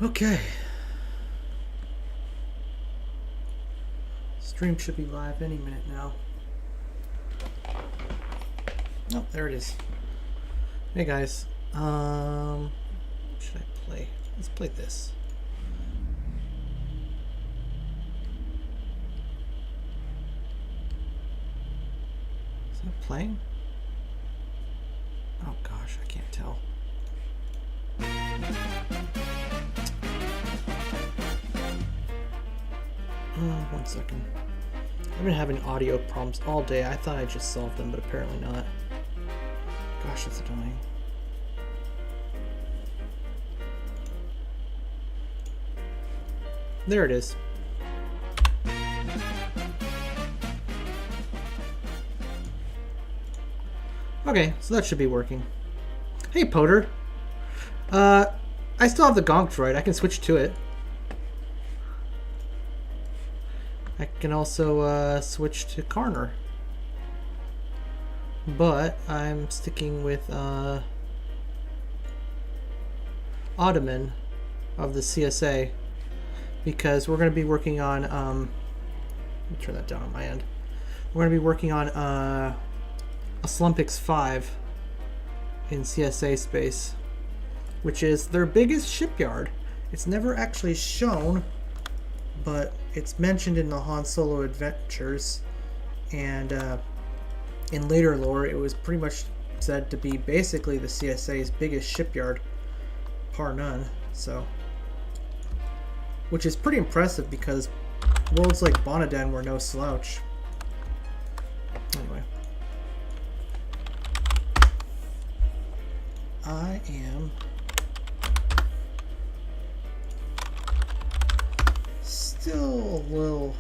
Okay. Stream should be live any minute now. Oh, there it is. Hey guys. What should I play? Let's play this. Is it playing? Oh gosh, I can't tell. One second. I've been having audio problems all day. I thought I just solved them, but apparently not. Gosh, it's annoying. There it is. Okay, so that should be working. Hey, Potter. I still have the Gonk droid. I can switch to it. I can also switch to Karner. But I'm sticking with Ottoman of the CSA because we're going to be working on let me turn that down on my end. We're going to be working on Oslumpex 5 in CSA space, which is their biggest shipyard. It's never actually shown, but it's mentioned in the Han Solo adventures, and in later lore it was pretty much said to be basically the CSA's biggest shipyard, par none. So, which is pretty impressive because worlds like Bonaden were no slouch. Anyway, I am still a little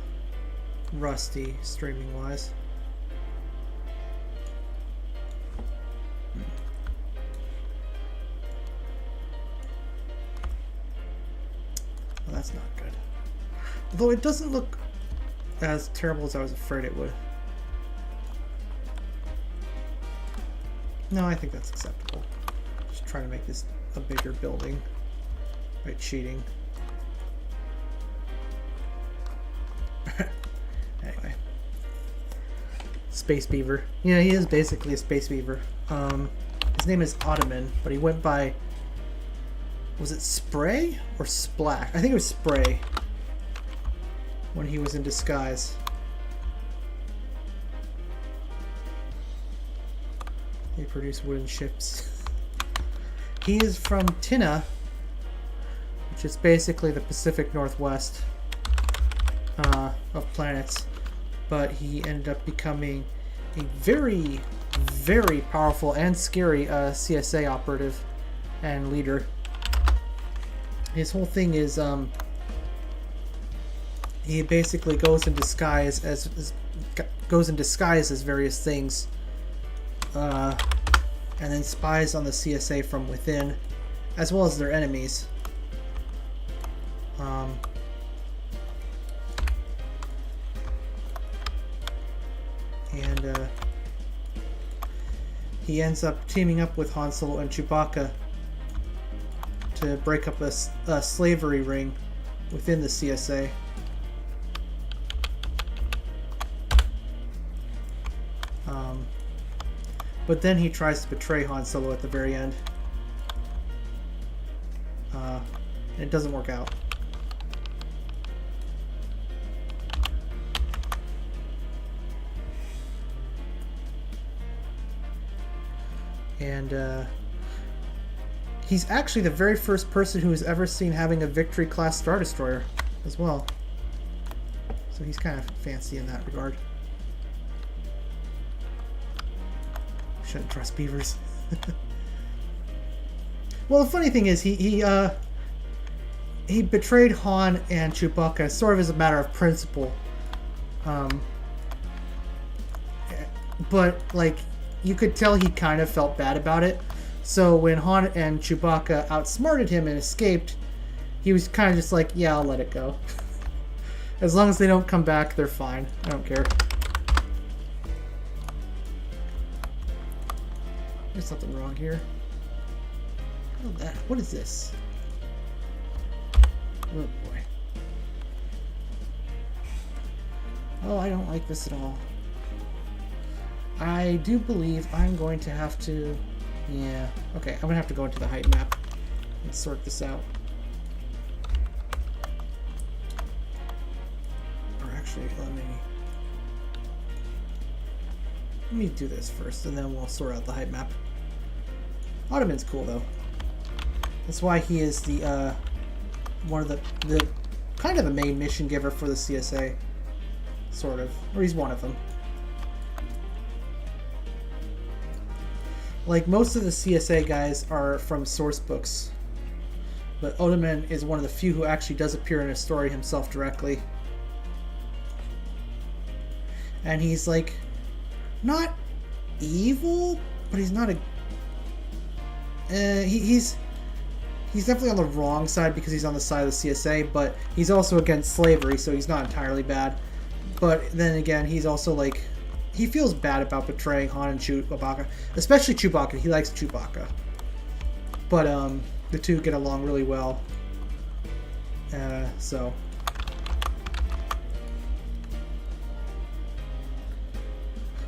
rusty streaming wise. Well, that's not good. Although it doesn't look as terrible as I was afraid it would. No, I think that's acceptable. Just trying to make this a bigger building by cheating. Anyway. Space Beaver. Yeah, he is basically a Space Beaver. His name is Ottoman, but he went by... Was it Spray or Splack? I think it was Spray when he was in disguise. They produce wooden ships. He is from Tina, which is basically the Pacific Northwest of planets, but he ended up becoming a very, very powerful and scary CSA operative and leader. His whole thing is he basically goes in disguise as various things, and then spies on the CSA from within, as well as their enemies. And he ends up teaming up with Han Solo and Chewbacca to break up a slavery ring within the CSA. But then he tries to betray Han Solo at the very end. And it doesn't work out. And he's actually the very first person who was ever seen having a Victory class Star Destroyer as well. So he's kind of fancy in that regard. Shouldn't trust beavers. Well, the funny thing is he betrayed Han and Chewbacca sort of as a matter of principle. But like you could tell he kind of felt bad about it. So when Han and Chewbacca outsmarted him and escaped, he was kind of just like, yeah, I'll let it go. As long as they don't come back, they're fine. I don't care. There's something wrong here. What is this? Oh boy. Oh, I don't like this at all. I do believe I'm going to have to... Yeah. Okay, I'm going to have to go into the height map and sort this out. Or actually, let me do this first, and then we'll sort out the height map. Ottoman's cool, though. That's why he is the, one of the kind of the main mission giver for the CSA. Sort of. Or he's one of them. Like, most of the CSA guys are from source books. But Ottoman is one of the few who actually does appear in a story himself directly. And he's, like, not evil, but he's not a... he's definitely on the wrong side because he's on the side of the CSA, but he's also against slavery, so he's not entirely bad. But then again, he's also, like... He feels bad about betraying Han and Chewbacca. Especially Chewbacca. He likes Chewbacca. But, the two get along really well. So...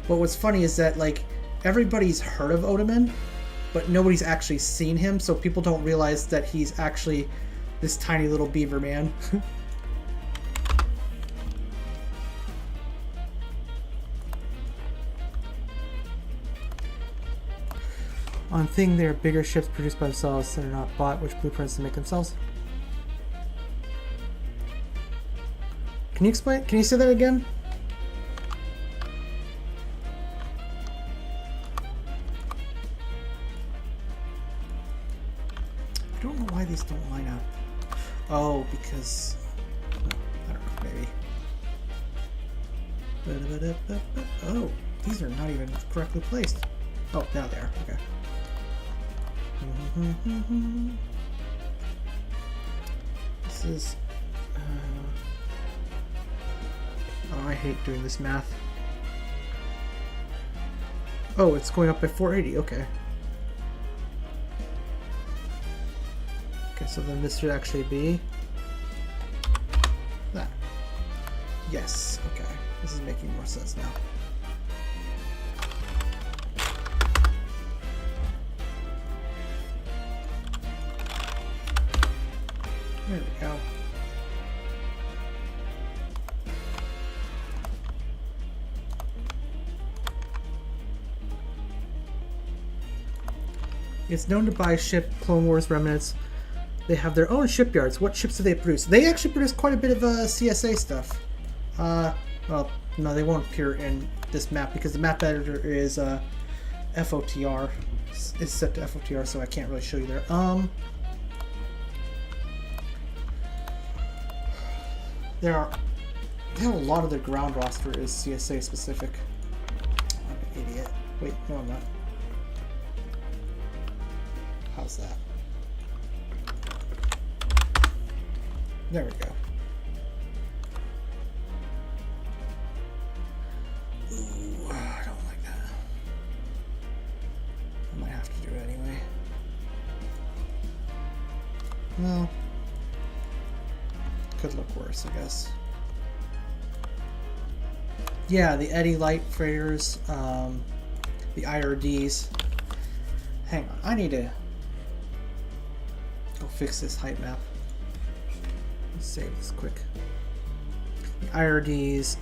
But what's funny is that, like, everybody's heard of Ottoman, but nobody's actually seen him, so people don't realize that he's actually this tiny little beaver man. On thing, they are bigger ships produced by themselves that are not bought, which blueprints to make themselves. Can you explain? Can you say that again? I don't know why these don't line up. Oh, because... I don't know, maybe. Oh, these are not even correctly placed. Oh, now they are. Okay. This is... oh, I hate doing this math. Oh, it's going up by 480. Okay. Okay, so then this should actually be... that. Yes. Okay. This is making more sense now. There we go. It's known to buy ship Clone Wars remnants. They have their own shipyards. What ships do they produce? They actually produce quite a bit of CSA stuff. Well, no, they won't appear in this map because the map editor is FOTR. It's set to FOTR, so I can't really show you there. They have a lot of their ground roster is CSA specific. I'm an idiot. Wait, no I'm not. How's that? There we go. Ooh, I don't like that. I might have to do it anyway. Well, could look worse, I guess. Yeah, the Eddie Light freighters, the IRDs. Hang on, I need to go fix this height map. Let's save this quick. The IRDs,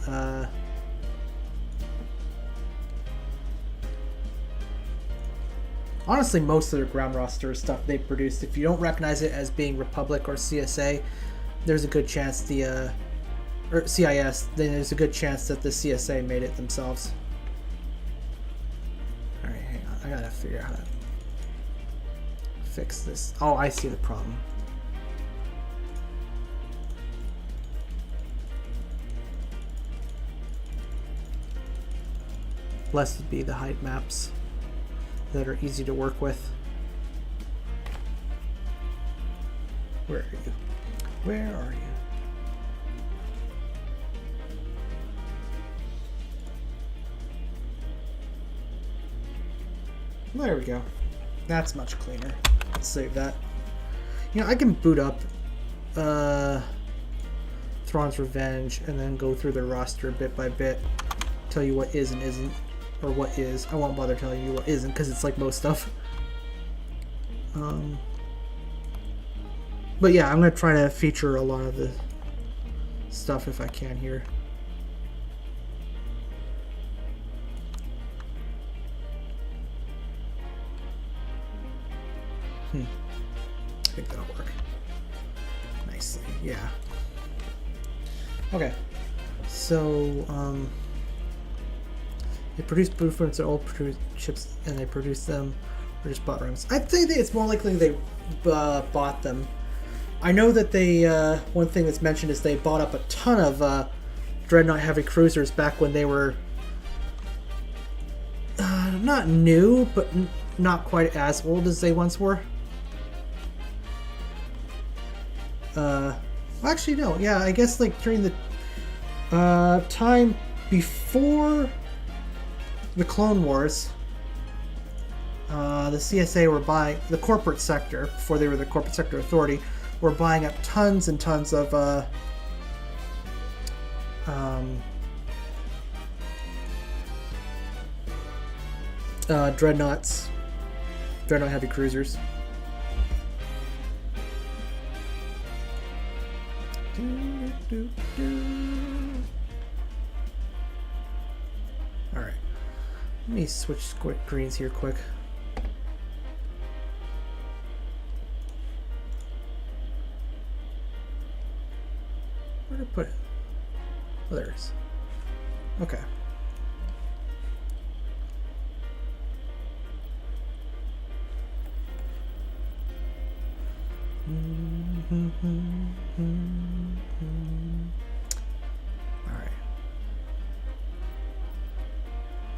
honestly, most of their ground roster stuff they produced, if you don't recognize it as being Republic or CSA, there's a good chance the, or CIS, then there's a good chance that the CSA made it themselves. Alright, hang on. I gotta figure out how to fix this. Oh, I see the problem. Blessed be the height maps that are easy to work with. Where are you? Where are you? There we go. That's much cleaner. Let's save that. You know, I can boot up Thrawn's Revenge, and then go through the roster bit by bit, tell you what is and isn't, or what is. I won't bother telling you what isn't because it's like most stuff. But yeah, I'm gonna try to feature a lot of the stuff if I can here. I think that'll work nicely. Yeah. Okay. So they produce blueprints and old chips, and they produce them or just bought rims. I think that it's more likely they bought them. I know that they one thing that's mentioned is they bought up a ton of Dreadnought heavy cruisers back when they were not new, but not quite as old as they once were. Actually, no. Yeah, I guess like during the time before the Clone Wars, the CSA were buying, the corporate sector, before they were the corporate sector authority, were buying up tons and tons of dreadnoughts, dreadnought heavy cruisers. Alright. Let me switch screens here quick. Where did I put it? Oh, there it is. Okay. Alright.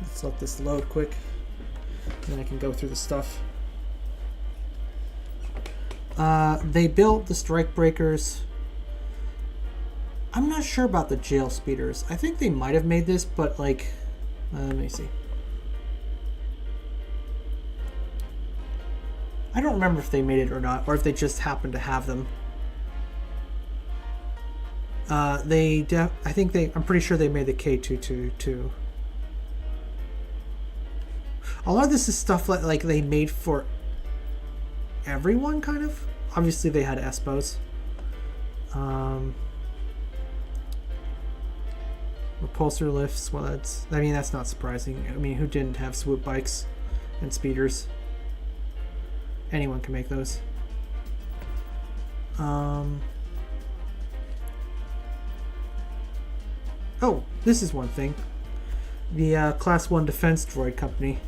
Let's let this load quick, and then I can go through the stuff. They built the strike breakers. I'm not sure about the jail speeders. I think they might have made this, but like, let me see. I don't remember if they made it or not, or if they just happened to have them. I'm pretty sure they made the K222. A lot of this is stuff like they made for everyone, kind of. Obviously, they had Espos. Repulsor lifts. Well, that's not surprising. I mean, who didn't have swoop bikes and speeders? Anyone can make those. Oh, this is one thing. The Class 1 Defense Droid Company.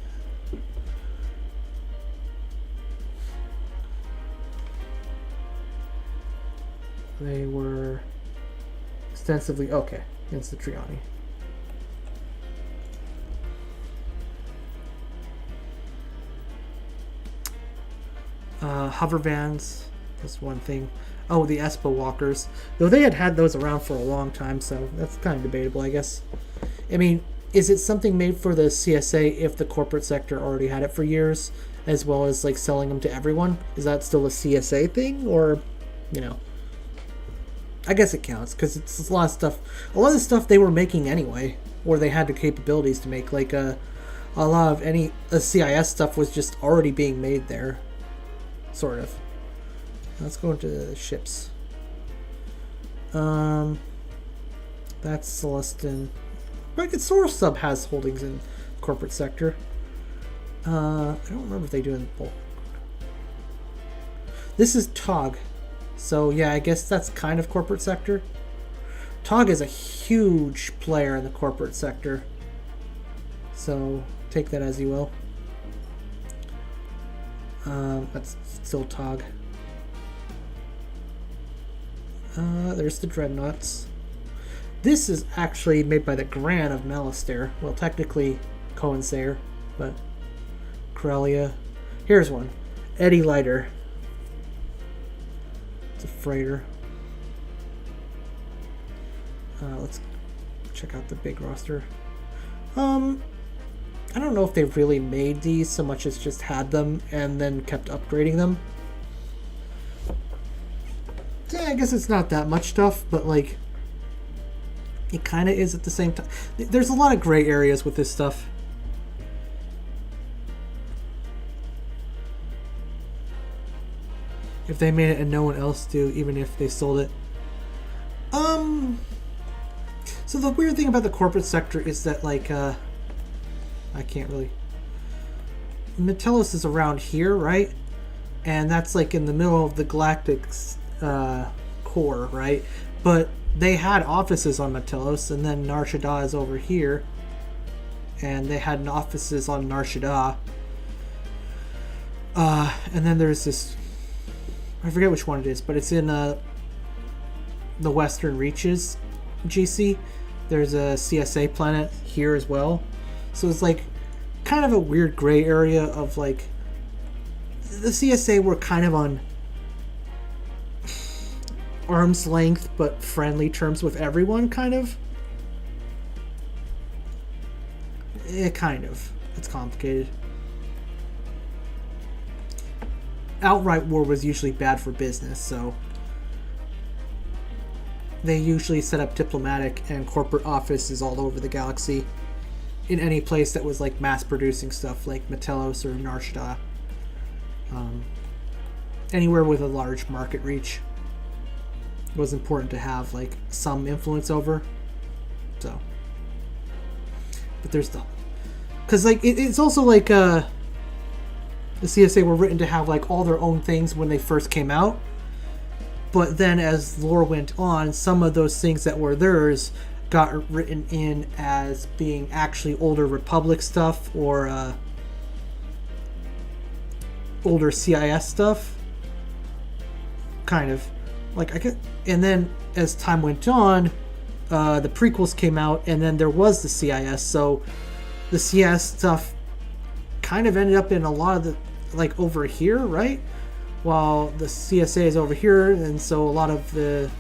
They were extensively... Okay, against the Triani. Hover vans, that's one thing. Oh, the Espo walkers. Though they had those around for a long time, so that's kind of debatable, I guess. I mean, is it something made for the CSA if the corporate sector already had it for years, as well as like selling them to everyone? Is that still a CSA thing, or, you know? I guess it counts, because it's a lot of stuff. A lot of the stuff they were making anyway, or they had the capabilities to make. Like a lot of CIS stuff was just already being made there. Sort of. Let's go into the ships. That's Celestin. But Source Sub has holdings in corporate sector. I don't remember if they do in bulk. This is TOG. So yeah, I guess that's kind of corporate sector. TOG is a huge player in the corporate sector. So take that as you will. That's still TOG. There's the Dreadnoughts. This is actually made by the Gran of Malastare. Well, technically Cohen Sayer, but Corellia. Here's one. Eddie Lighter. It's a freighter. Let's check out the big roster. I don't know if they've really made these so much as just had them and then kept upgrading them. Yeah, I guess it's not that much stuff, but like it kind of is at the same time. There's a lot of gray areas with this stuff. If they made it and no one else do, even if they sold it. So the weird thing about the corporate sector is that like I can't really. Metellus is around here, right? And that's like in the middle of the galactic core, right? But they had offices on Metellus, and then Nar Shaddaa is over here, and they had offices on Nar Shaddaa. And then there's this, I forget which one it is, but it's in the Western Reaches GC. There's a CSA planet here as well. So it's like kind of a weird gray area of like the CSA were kind of on arm's length but friendly terms with everyone, kind of. Kind of. It's complicated. Outright war was usually bad for business, so they usually set up diplomatic and corporate offices all over the galaxy in any place that was like mass producing stuff like Metellus or Nar Shaddaa. Anywhere with a large market reach was important to have like some influence over. So, but there's the, because like it's also like the CSA were written to have like all their own things when they first came out, but then as lore went on, some of those things that were theirs got written in as being actually older Republic stuff or older CIS stuff, kind of like I could. And then as time went on, the prequels came out, and then there was the CIS. So the CIS stuff kind of ended up in a lot of the like over here, right? While the CSA is over here, and so a lot of the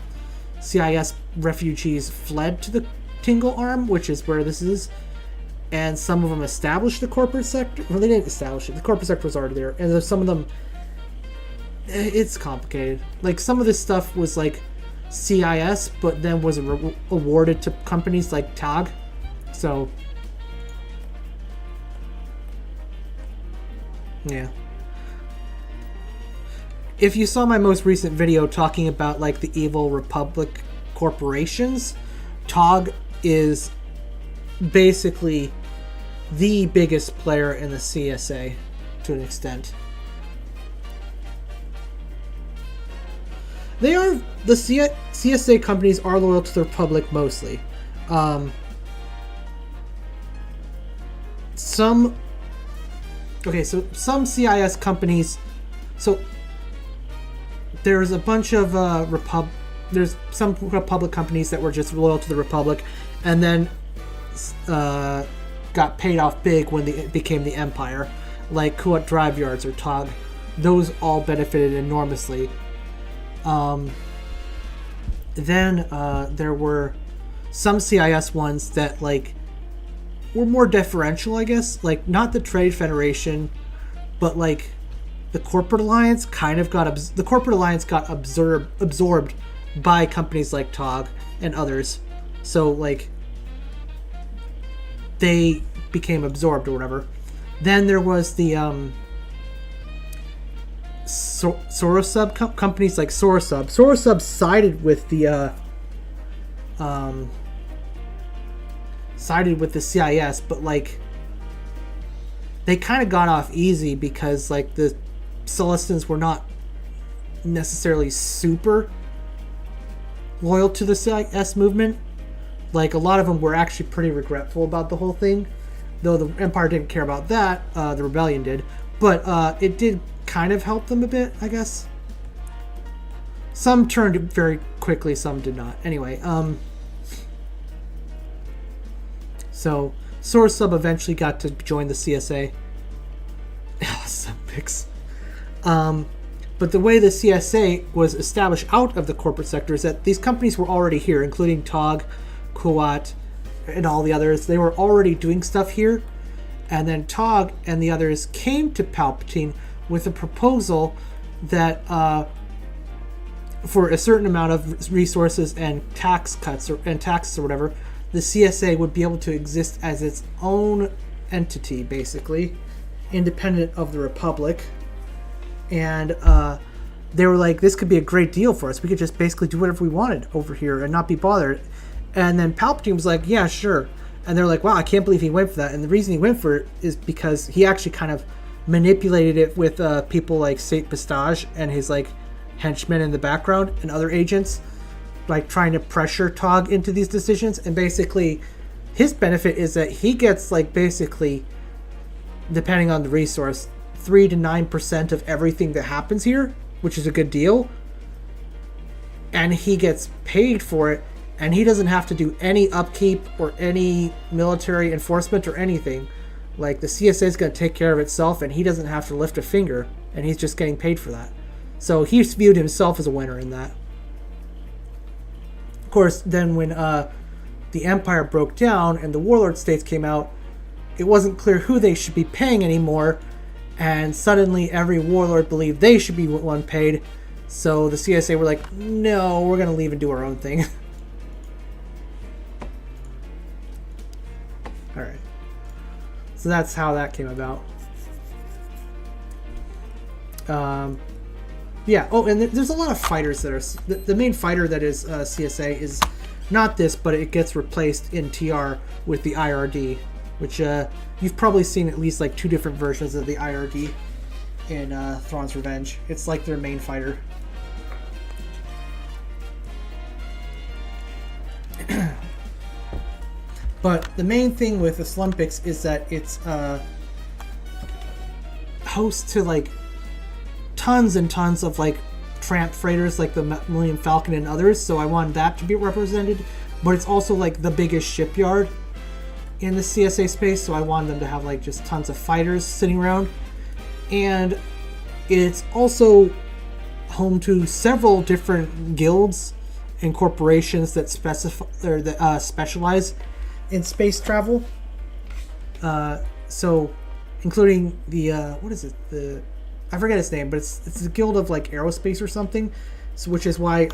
CIS refugees fled to the Tingle Arm, which is where this is, and some of them established the corporate sector. Well, they didn't establish it. The corporate sector was already there, and there's some of them. It's complicated. Like some of this stuff was like CIS, but then was awarded to companies like TAG. So yeah. If you saw my most recent video talking about like the evil Republic corporations, TOG is basically the biggest player in the CSA to an extent. They are, the CSA companies are loyal to the Republic mostly. Some CIS companies, so there's a bunch of there's some Republic companies that were just loyal to the Republic, and then got paid off big when it became the Empire, like Kuat Drive Yards or TOG. Those all benefited enormously. Then there were some CIS ones that like were more deferential, I guess, like not the Trade Federation, but like the Corporate Alliance kind of got absorbed by companies like TOG and others. So like they became absorbed or whatever. Then there was the Sorosub companies like Sorosub. Sorosub sided with the CIS, but like they kind of got off easy because like the Celestins were not necessarily super loyal to the CIS movement. Like a lot of them were actually pretty regretful about the whole thing, though the Empire didn't care about that. The Rebellion did, but it did kind of help them a bit, I guess. Some turned very quickly, some did not. Anyway, so Sorosub eventually got to join the CSA. Oslumpex. But the way the CSA was established out of the corporate sector is that these companies were already here, including TOG, Kuat, and all the others. They were already doing stuff here, and then TOG and the others came to Palpatine with a proposal that for a certain amount of resources and tax cuts and taxes or whatever, the CSA would be able to exist as its own entity, basically, independent of the Republic. And they were like, this could be a great deal for us. We could just basically do whatever we wanted over here and not be bothered. And then Palpatine was like, yeah, sure. And they're like, wow, I can't believe he went for that. And the reason he went for it is because he actually kind of manipulated it with people like Saint Pistage and his like henchmen in the background and other agents, like trying to pressure Tog into these decisions. And basically his benefit is that he gets like basically, depending on the resource, 3 to 9% of everything that happens here, which is a good deal. And he gets paid for it, and he doesn't have to do any upkeep or any military enforcement or anything. Like, the CSA is going to take care of itself, and he doesn't have to lift a finger, and he's just getting paid for that. So he's viewed himself as a winner in that. Of course, then when the Empire broke down and the Warlord States came out, it wasn't clear who they should be paying anymore, and suddenly every Warlord believed they should be one paid. So the CSA were like, no, we're going to leave and do our own thing. Alright. So that's how that came about. Yeah, oh, and there's a lot of fighters that are... The main fighter that is CSA is not this, but it gets replaced in TR with the IRD, which you've probably seen at least like 2 different versions of the IRD in Thrawn's Revenge. It's like their main fighter. But the main thing with Oslumpex is that it's host to like tons and tons of like tramp freighters like the Millennium Falcon and others, so I wanted that to be represented. But it's also like the biggest shipyard in the CSA space, so I wanted them to have like just tons of fighters sitting around. And it's also home to several different guilds and corporations that specialize in space travel. So including the what is it, I forget its name, but it's a guild of like aerospace or something, so which is why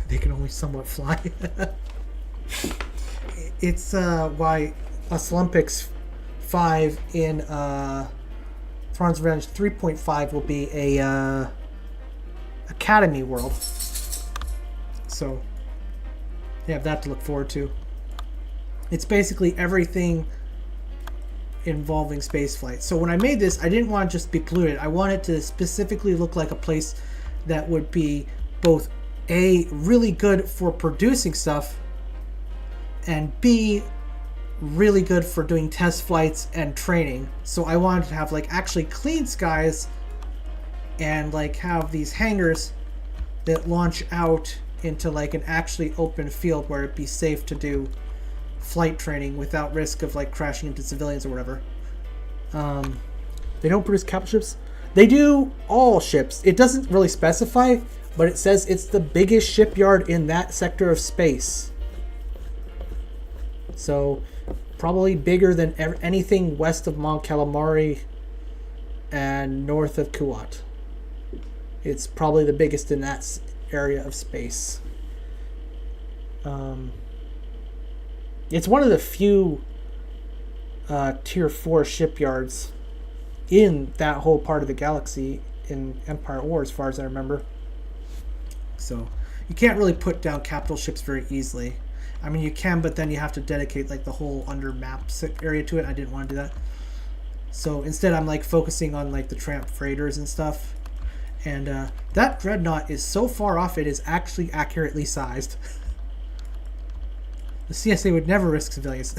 they can only somewhat fly. It's why Oslumpex 5 in Thrawn's Revenge 3.5 will be a Academy world. So you have that to look forward to. It's basically everything involving spaceflight. So when I made this, I didn't want to just be polluted. I wanted to specifically look like a place that would be both A, really good for producing stuff, and B, really good for doing test flights and training. So I wanted to have like actually clean skies and like have these hangars that launch out into like an actually open field where it'd be safe to do flight training without risk of like crashing into civilians or whatever. They don't produce capital ships. They do all ships. It doesn't really specify, but it says it's the biggest shipyard in that sector of space. So probably bigger than anything west of Mont Calamari and north of Kuat. It's probably the biggest in that area of space. It's one of the few tier 4 shipyards in that whole part of the galaxy in Empire War, as far as I remember. So you can't really put down capital ships very easily. I mean, you can, but then you have to dedicate like the whole under map area to it. I didn't want to do that. So instead, I'm like focusing on like the tramp freighters and stuff. And that dreadnought is so far off, it is actually accurately sized. The CSA would never risk civilians.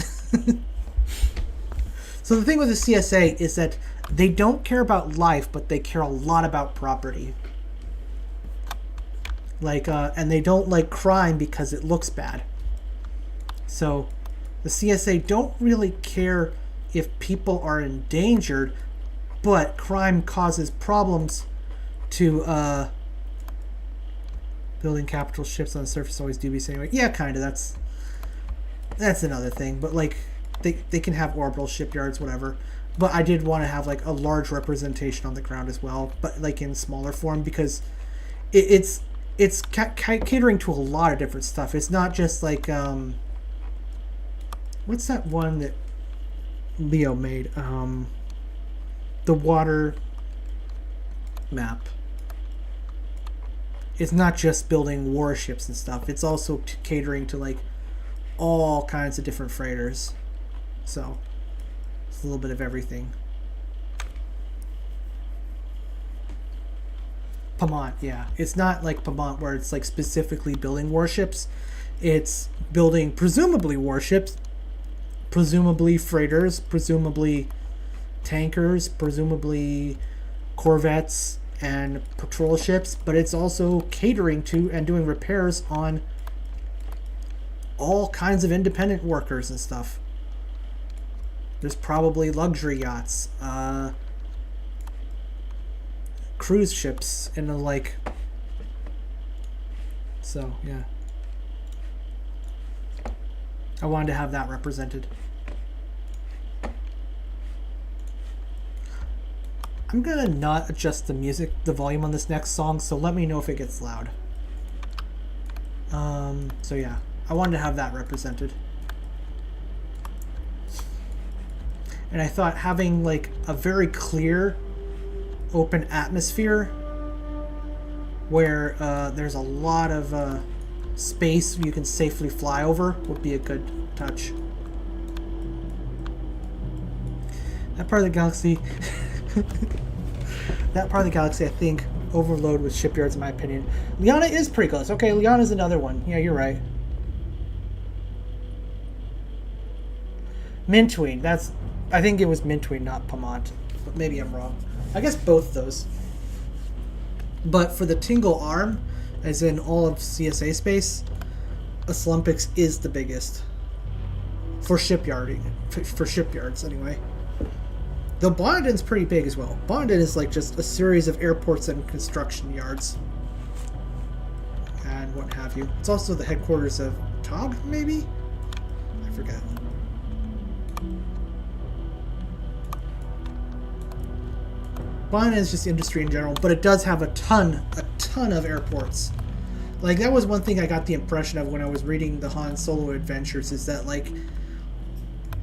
So the thing with the CSA is that they don't care about life, but they care a lot about property. Like, and they don't like crime because it looks bad. So the CSA don't really care if people are endangered, but crime causes problems to building capital ships on the surface always dubious anyway. Yeah, kind of. That's another thing. But like they can have orbital shipyards, whatever. But I did want to have like a large representation on the ground as well, but like in smaller form, because it's catering to a lot of different stuff. It's not just like what's that one that Leo made? The water map. It's not just building warships and stuff. It's also catering to like all kinds of different freighters. So it's a little bit of everything. Pamont, yeah. It's not like Pamont where it's like specifically building warships. It's building presumably warships, presumably freighters, presumably tankers, presumably corvettes and patrol ships, but it's also catering to and doing repairs on all kinds of independent workers and stuff. There's probably luxury yachts, cruise ships, and the like. So, yeah. I wanted to have that represented. I'm gonna not adjust the volume on this next song, so let me know if it gets loud. So yeah, I wanted to have that represented. And I thought having like a very clear, open atmosphere where there's a lot of space you can safely fly over would be a good touch. That part of the galaxy... that part of the galaxy, I think, overload with shipyards, in my opinion. Liana is pretty close. Okay, Liana's another one. Yeah, you're right. Mintween. That's... I think it was Mintween, not Pamont. But maybe I'm wrong. I guess both those. But for the Tingle Arm, as in all of CSA space, Oslumpex is the biggest. For shipyarding. For shipyards, anyway. Though Bonden's pretty big as well. Bonden is like just a series of airports and construction yards. And what have you. It's also the headquarters of Tog, maybe? I forget. Bonden is just industry in general, but it does have a ton of airports. Like, that was one thing I got the impression of when I was reading the Han Solo Adventures, is that, like,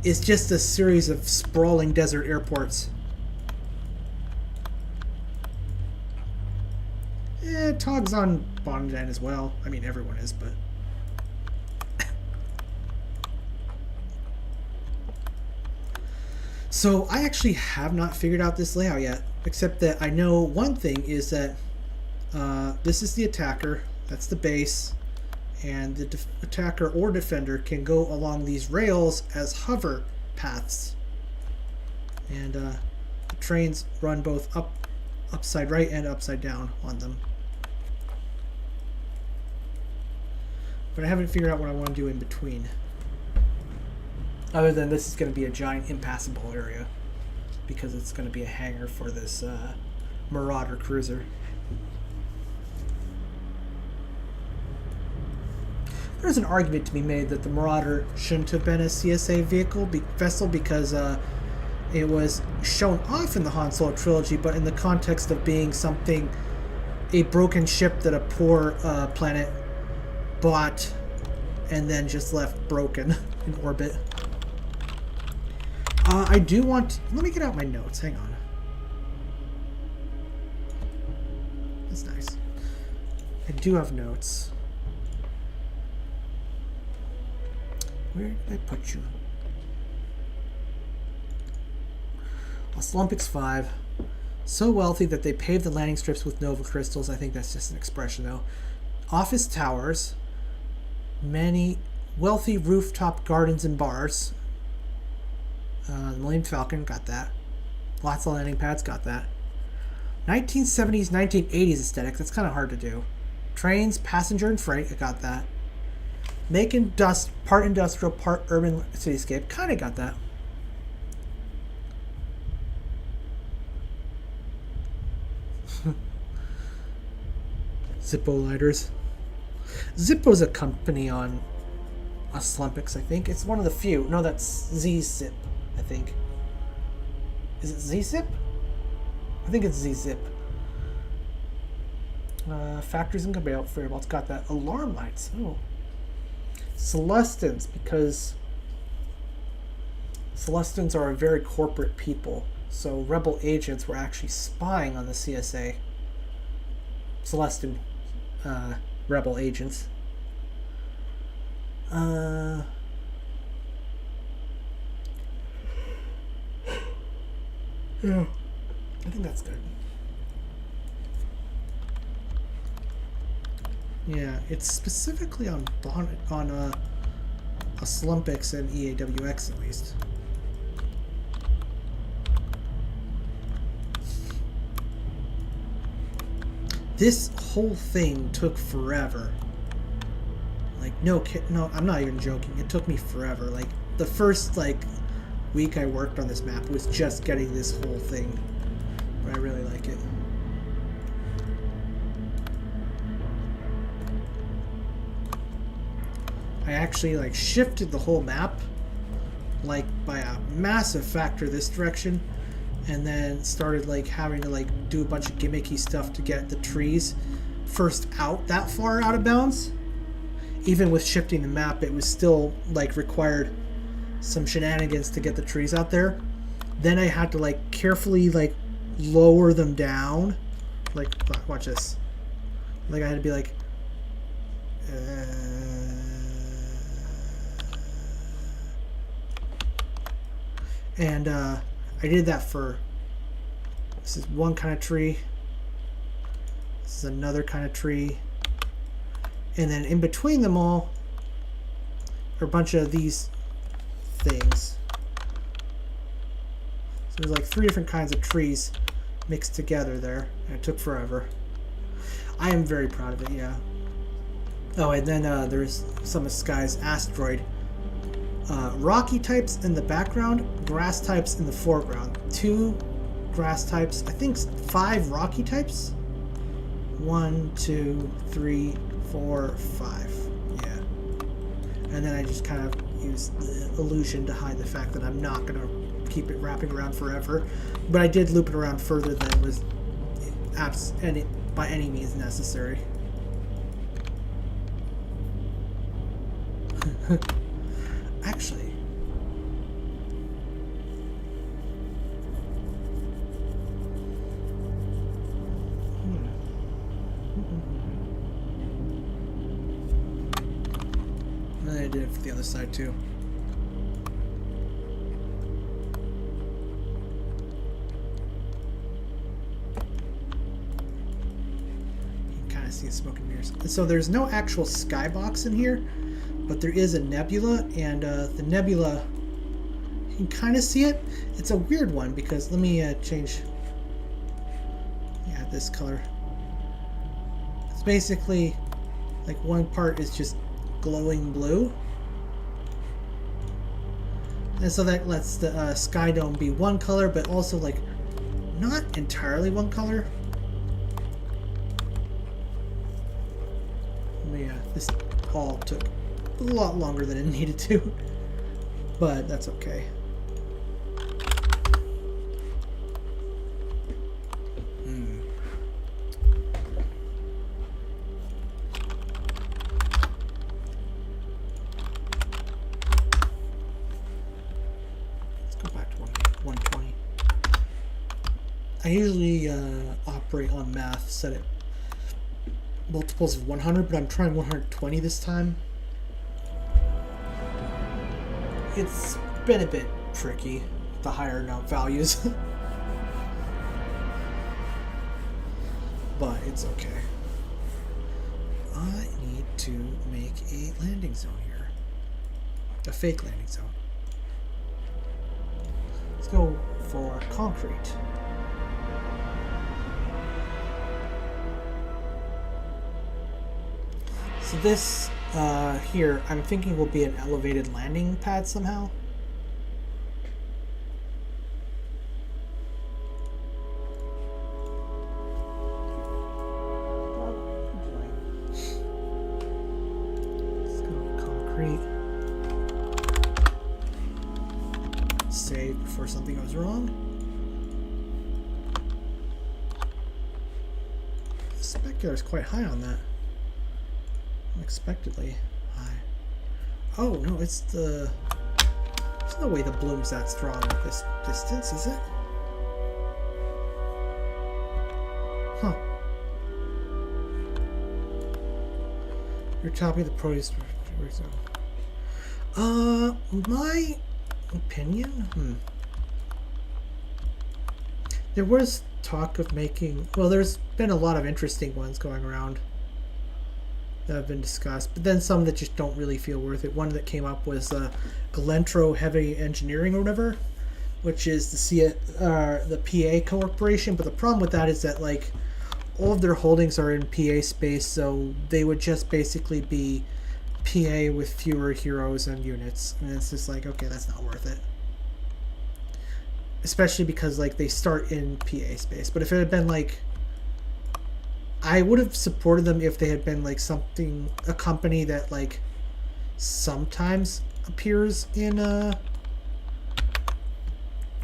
it's just a series of sprawling desert airports. Yeah, Tog's on Bonden as well. I mean, everyone is, but... So, I actually have not figured out this layout yet, except that I know one thing is that this is the attacker, that's the base, and the attacker or defender can go along these rails as hover paths. And the trains run both upside right and upside down on them. But I haven't figured out what I want to do in between. Other than this is going to be a giant impassable area, because it's going to be a hangar for this Marauder cruiser. There's an argument to be made that the Marauder shouldn't have been a CSA vessel because it was shown off in the Han Solo trilogy, but in the context of being something, a broken ship that a poor planet bought and then just left broken in orbit. I do want... Let me get out my notes. Hang on. That's nice. I do have notes. Where did I put you? Oslumpex 5. So wealthy that they paved the landing strips with Nova crystals. I think that's just an expression, though. Office towers. Many wealthy rooftop gardens and bars. The Millennium Falcon, got that. Lots of landing pads, got that. 1970s, 1980s aesthetic, that's kind of hard to do. Trains, passenger and freight, I got that. Making dust, part industrial, part urban cityscape, kind of got that. Zippo lighters. Zippo's a company on Oslumpex, I think. It's one of the few. No, that's Z-Zip, I think. Is it Z-Zip? I think it's Z-Zip. Factories and variables. Got that. Alarm lights. Oh. Celestins, because Celestins are a very corporate people. So rebel agents were actually spying on the CSA. Celestin rebel agents. Yeah, I think that's good. Yeah, it's specifically on Oslumpex and EAWX at least. This whole thing took forever. Like, no, I'm not even joking. It took me forever. Like, the first, like, week I worked on this map was just getting this whole thing. But I really like it. I actually, like, shifted the whole map, like, by a massive factor this direction. And then started, like, having to, like, do a bunch of gimmicky stuff to get the trees first out that far out of bounds. Even with shifting the map, it was still, like, required some shenanigans to get the trees out there. Then I had to, like, carefully, like, lower them down. Like, watch this. Like, I had to be like... And, I did that for... This is one kind of tree. This is another kind of tree. And then in between them all are a bunch of these things. So there's like 3 different kinds of trees mixed together there. And it took forever. I am very proud of it, yeah. Oh, and then there's some of Sky's asteroid. Rocky types in the background, grass types in the foreground. 2 grass types, I think 5 rocky types. 1, 2, 3, 4, 5. Yeah. And then I just kind of used the illusion to hide the fact that I'm not going to keep it wrapping around forever. But I did loop it around further than was by any means necessary. Actually, and then I did it for the other side too. You can kind of see the smoke and mirrors. And so there's no actual skybox in here. But there is a nebula, and the nebula, you can kind of see it. It's a weird one because, let me change, yeah, this color. It's basically, like, one part is just glowing blue. And so that lets the sky dome be one color, but also, like, not entirely one color. But yeah, this all took a lot longer than it needed to, but that's okay. Let's go back to 120. I usually operate on math, set it multiples of 100, but I'm trying 120 this time. It's been a bit tricky, the higher values. But it's okay. I need to make a landing zone here. A fake landing zone. Let's go for concrete. So this here, I'm thinking will be an elevated landing pad somehow. Let's go concrete. Save before something goes wrong. Specular is quite high on that. Unexpectedly high. Oh no, it's the... There's no way the bloom's that strong at this distance, is it? Huh. You're topping the produce. My opinion? There was talk of making... Well, there's been a lot of interesting ones going around that have been discussed, but then some that just don't really feel worth it. One that came up was Galentro Heavy Engineering or whatever, which is the PA corporation. But the problem with that is that like all of their holdings are in PA space, so they would just basically be PA with fewer heroes and units, and it's just like, okay, that's not worth it. Especially because like they start in PA space. But if it had been like, I would have supported them if they had been like a company that like sometimes appears in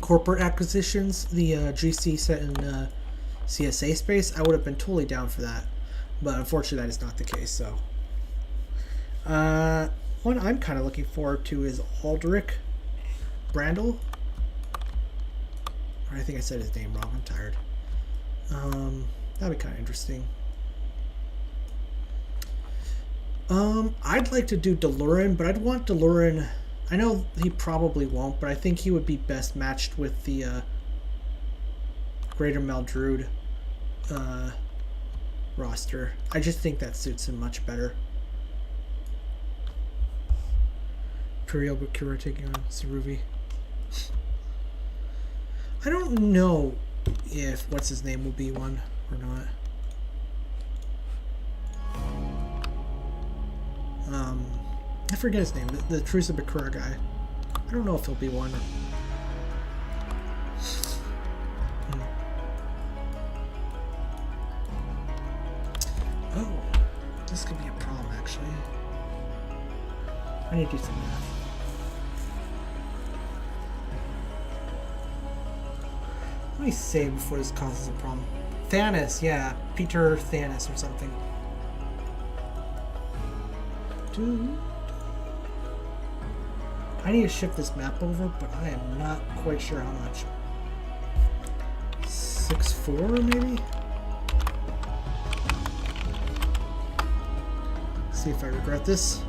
corporate acquisitions, the GC set in CSA space. I would have been totally down for that, but unfortunately that is not the case. So one I'm kind of looking forward to is Aldrich Brandel. I think I said his name wrong. I'm tired. That'd be kind of interesting. I'd like to do Delurin, but I'd want Delurin... I know he probably won't, but I think he would be best matched with the Greater Meldrude roster. I just think that suits him much better. Imperial Bakura taking on Saruvi. I don't know if what's his name will be one or not. I forget his name. The Trusa Bakura guy. I don't know if he'll be one. Oh, this could be a problem actually. I need to do some math. Let me say before this causes a problem. Thanos, yeah. Peter Thanos or something. Dude. I need to ship this map over, but I am not quite sure how much. 6.4 maybe? See if I regret this.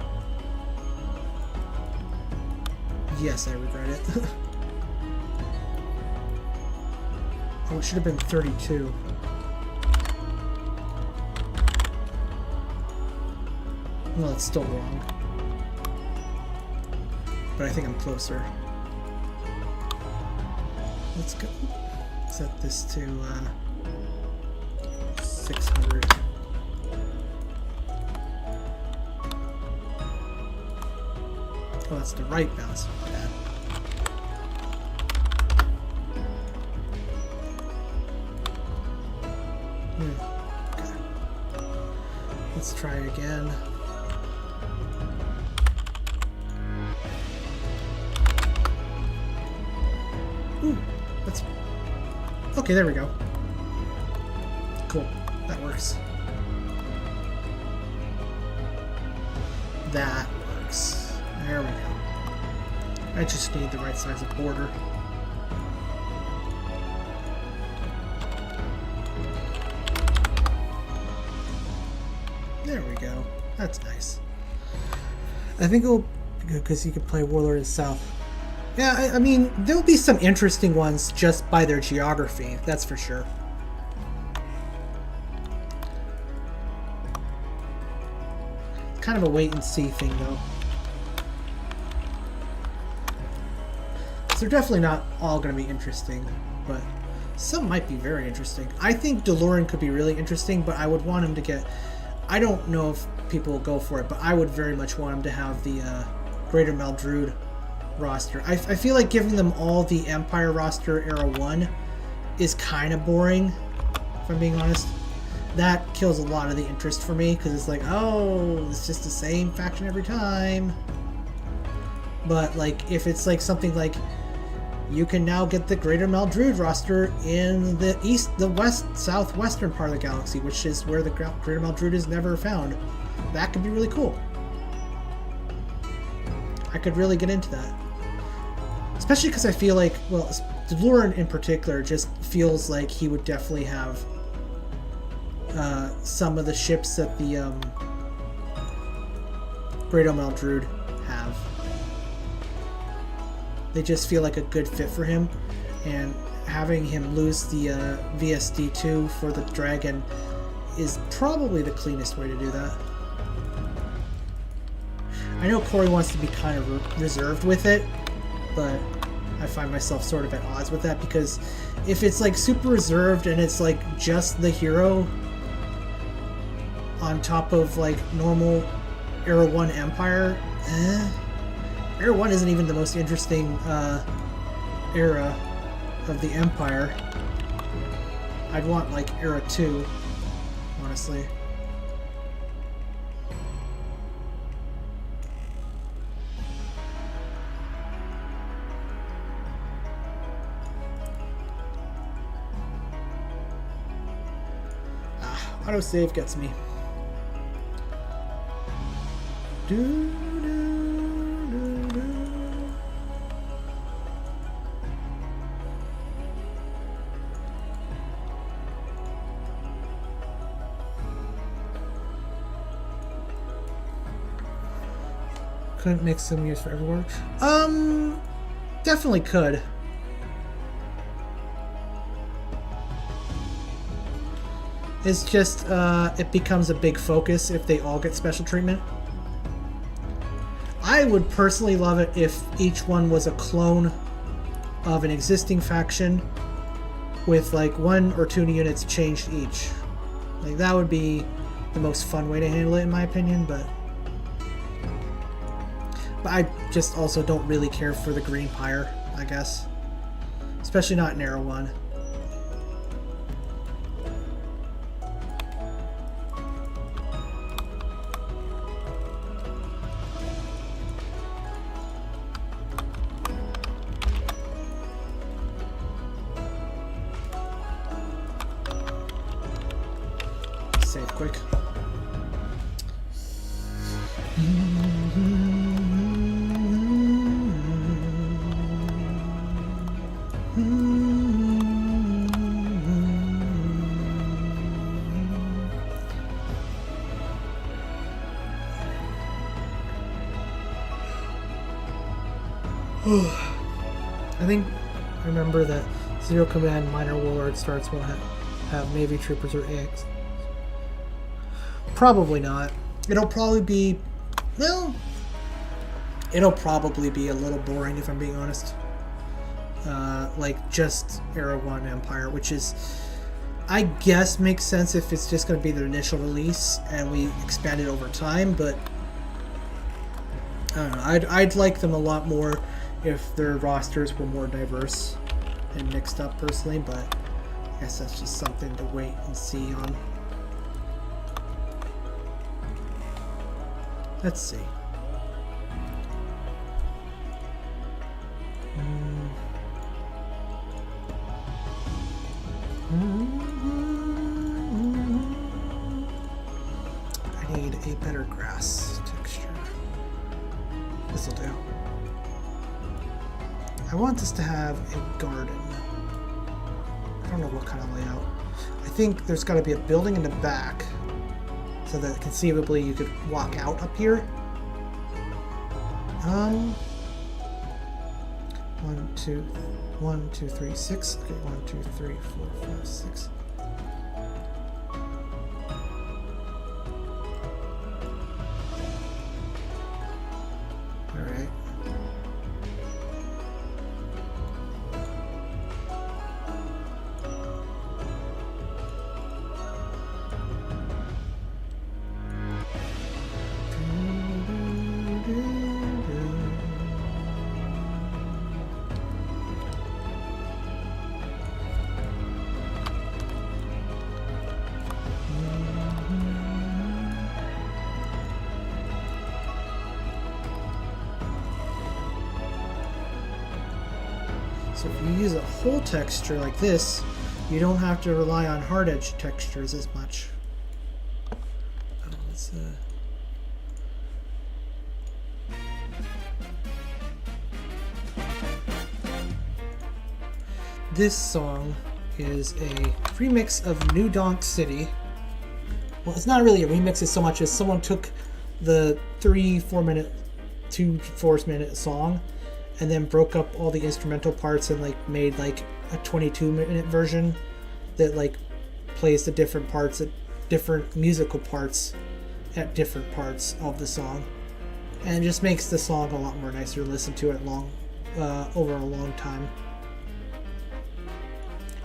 Yes, I regret it. Oh, it should have been 32. Well, it's still wrong. But I think I'm closer. Let's go set this to 600. Oh, that's the right balance. Not bad. Okay. Let's try again. Ooh, that's okay. There we go. Cool. That works. That works. There we go. I just need the right size of border. There we go. That's nice. I think it'll be good because you can play Warlord in South. Yeah, I mean, there'll be some interesting ones just by their geography, that's for sure. Kind of a wait-and-see thing, though. They're definitely not all going to be interesting, but some might be very interesting. I think Delorean could be really interesting, but I would want him to get... I don't know if people will go for it, but I would very much want him to have the Greater Meldrude roster. I feel like giving them all the Empire roster Era 1 is kind of boring, if I'm being honest. That kills a lot of the interest for me, because it's like, oh, it's just the same faction every time. But like, if it's like something like you can now get the Greater Maldruid roster in the east, the west, southwestern part of the galaxy, which is where the Greater Maldruid is never found. That could be really cool. I could really get into that. Especially because I feel like, well, Delorean in particular just feels like he would definitely have some of the ships that the Greater Maldruid have. They just feel like a good fit for him, and having him lose the VSD2 for the Dragon is probably the cleanest way to do that. I know Corey wants to be kind of reserved with it, but I find myself sort of at odds with that, because if it's like super reserved and it's like just the hero on top of like normal Era 1 Empire, Era 1 isn't even the most interesting era of the Empire. I'd want like Era 2, honestly. Autosave gets me. Couldn't make some use for everywhere. Definitely could. It's just, it becomes a big focus if they all get special treatment. I would personally love it if each one was a clone of an existing faction with like 1 or 2 units changed each. Like, that would be the most fun way to handle it, in my opinion, but I just also don't really care for the Green Pyre, I guess. Especially not in Era 1. Save quick. I think I remember that Zero Command Minor Warlord starts will have Navy Troopers or AX. Probably not. It'll probably be, well, it'll probably be a little boring if I'm being honest. Like just Era 1 Empire, which is, I guess, makes sense if it's just going to be the initial release and we expand it over time, but I don't know. I'd like them a lot more if their rosters were more diverse and mixed up personally, but I guess that's just something to wait and see on. Let's see. I need a better grass texture. This'll do. I want this to have a garden. I don't know what kind of layout. I think there's got to be a building in the back so that conceivably you could walk out up here. 1, 2, 3, 6. Okay, 1, 2, 3, 4, 5, 6. Alright. So if you use a whole texture like this, you don't have to rely on hard edge textures as much. Let's, this song is a remix of New Donk City. Well, it's not really a remix as so much as someone took the 3-4 minute song and then broke up all the instrumental parts and like made like a 22-minute version that like plays the different parts at different musical parts at different parts of the song, and it just makes the song a lot more nicer to listen to it over a long time.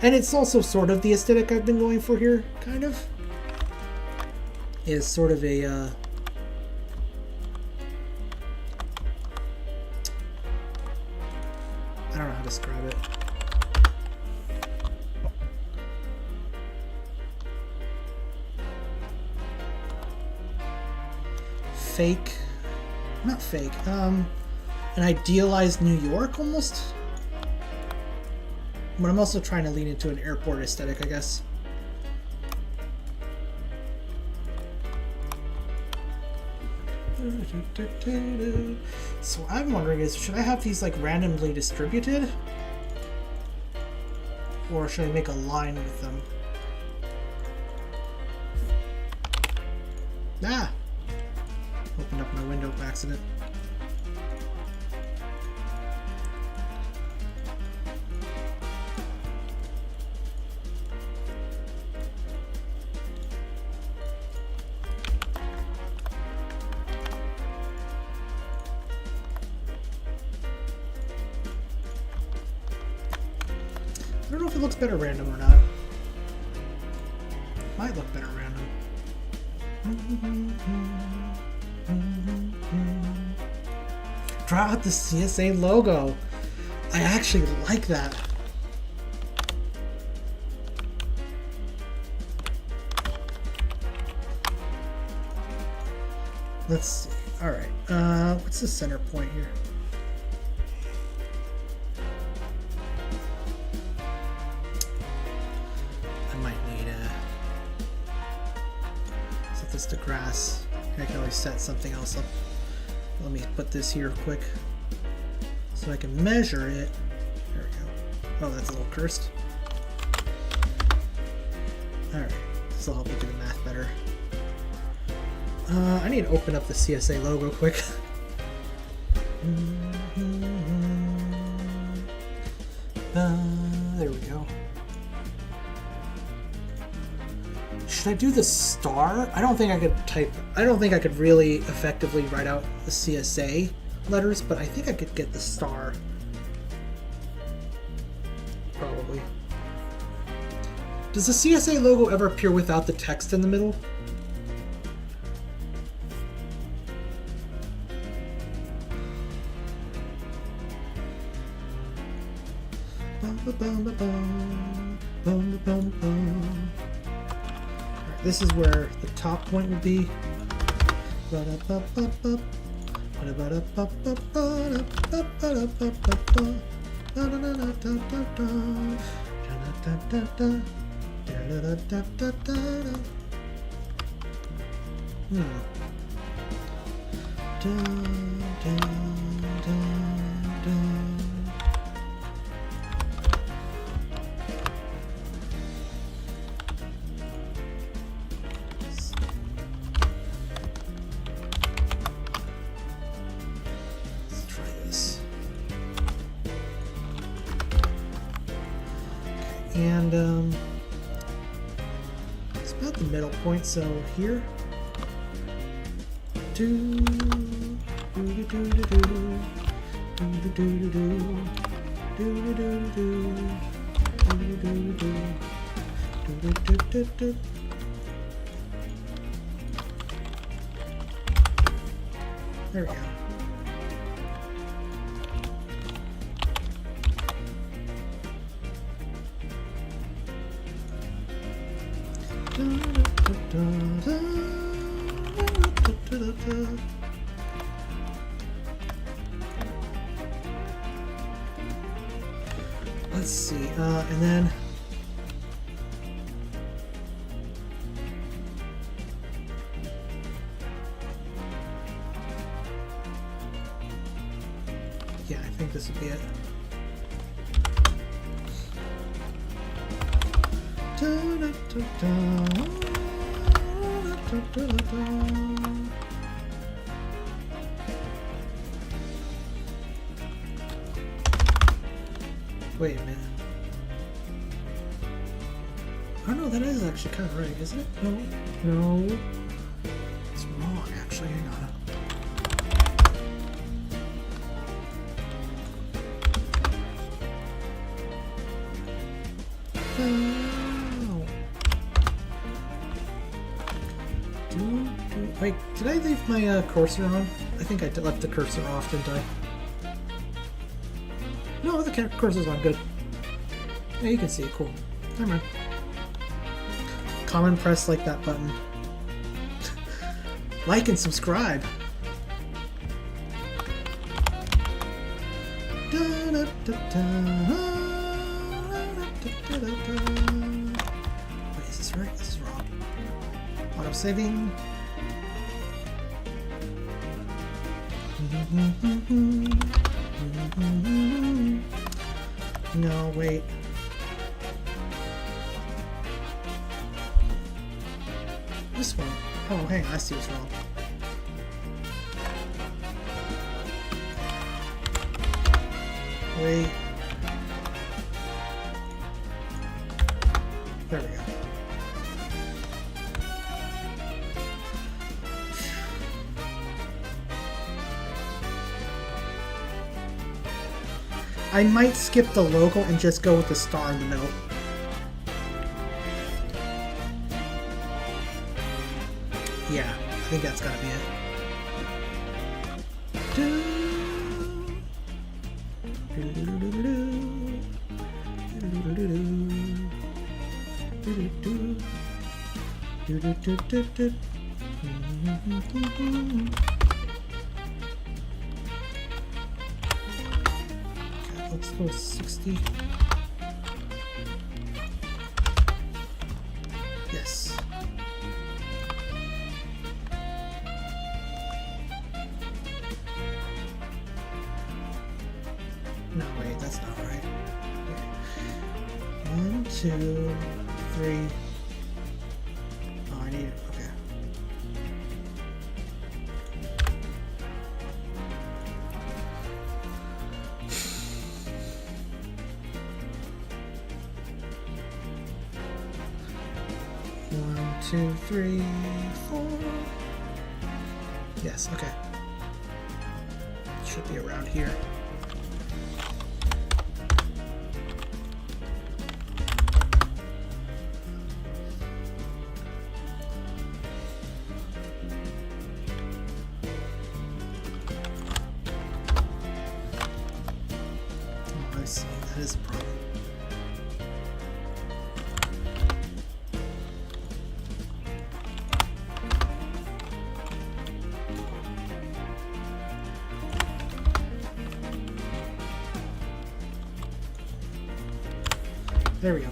And it's also sort of the aesthetic I've been going for here, kind of. Is sort of a I don't know how to describe it. Fake, not fake, an idealized New York almost. But I'm also trying to lean into an airport aesthetic, I guess. So what I'm wondering is, should I have these like randomly distributed? Or should I make a line with them? Ah! Opened up my window by accident. I don't know if it looks better random or not. Might look better random. Draw out the CSA logo. I actually like that. Let's see. All right. What's the center point here? To grass. I can always set something else up. Let me put this here quick so I can measure it. There we go. Oh, that's a little cursed. Alright, this will help me do the math better. I need to open up the CSA logo quick. There we go. Should I do the star? I don't think I could really effectively write out the CSA letters, but I think I could get the star. Probably. Does the CSA logo ever appear without the text in the middle? This is where the top point would be. And it's about the middle point, so here. There we go. let's see. And then yeah, I think this would be it. Wait a minute. Oh no, that is actually kind of right, isn't it? No, no. It's wrong, actually. Hang on. Wait, did I leave my cursor on? I think I left the cursor off, didn't I? No, the cursor's on. Good. Yeah, you can see it. Cool. Never mind. Common press like that button. Like and subscribe. Wait, is this right? This is wrong. Auto saving. No, wait. This one. Oh, hang on. I see what's wrong. Wait. There we go. I might skip the logo and just go with the star in the middle. Yeah, I think that's gotta be it. Let's go 60. Yes. No, wait, that's not right. Okay. 1, 2, 3. Oh, I need it. Okay. One, 2, 3, 4. Yes, okay. Should be around here. Oh, I see. That is a problem. There we go.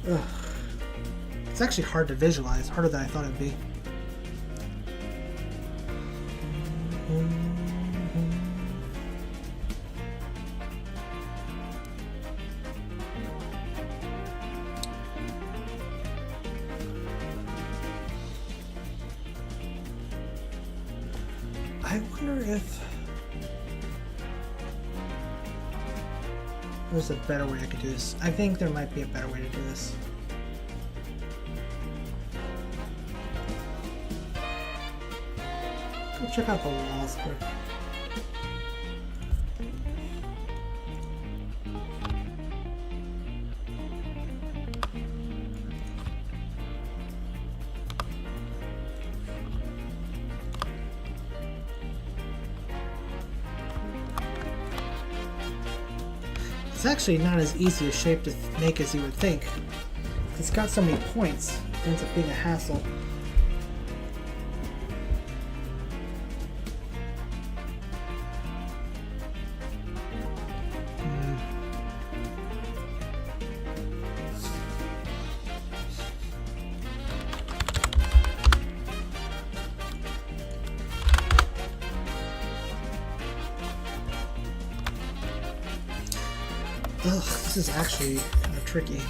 Ugh. It's actually hard to visualize, harder than I thought it'd be. I wonder if there's a better way I could do this. I think there might be a better way to do this. Go check out the walls quick. It's actually not as easy a shape to make as you would think. It's got so many points, it ends up being a hassle. Ugh, this is actually kind of tricky.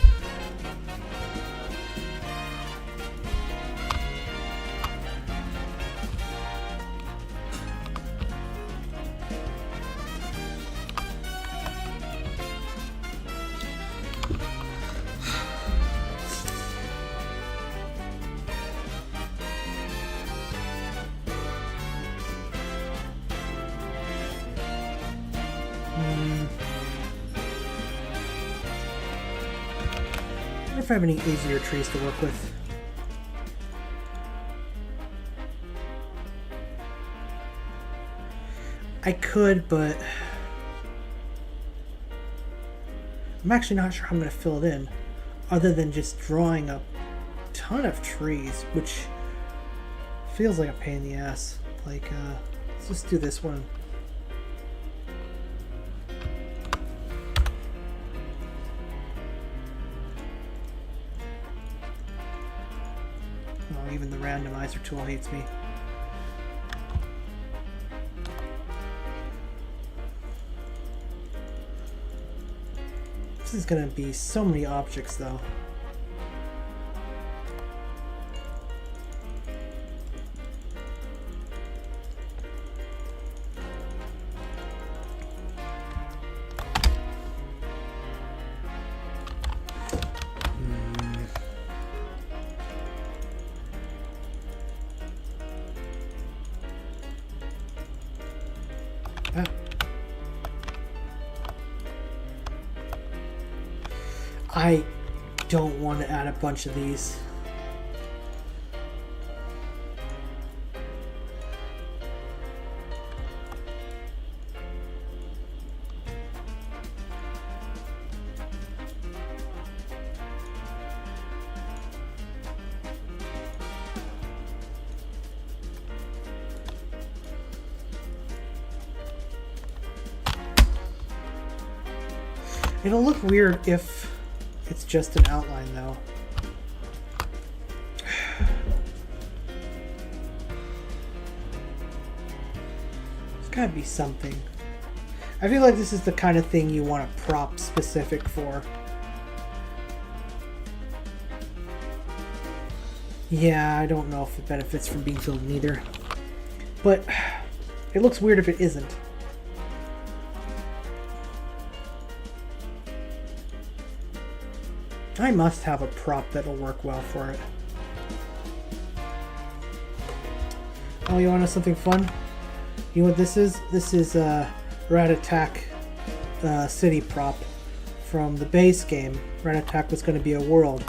I wonder if I have any easier trees to work with. I could, but I'm actually not sure how I'm going to fill it in, other than just drawing a ton of trees, which feels like a pain in the ass. Like, let's just do this one. Oh, even the randomizer tool hates me. This is gonna be so many objects though. I don't want to add a bunch of these. It'll look weird if it's just an outline though. There's gotta be something. I feel like this is the kind of thing you want a prop specific for. Yeah, I don't know if it benefits from being filled in either. But it looks weird if it isn't. I must have a prop that'll work well for it. Oh, you want to know something fun? You know what this is? This is a Rat Attack city prop from the base game. Rat Attack was going to be a world.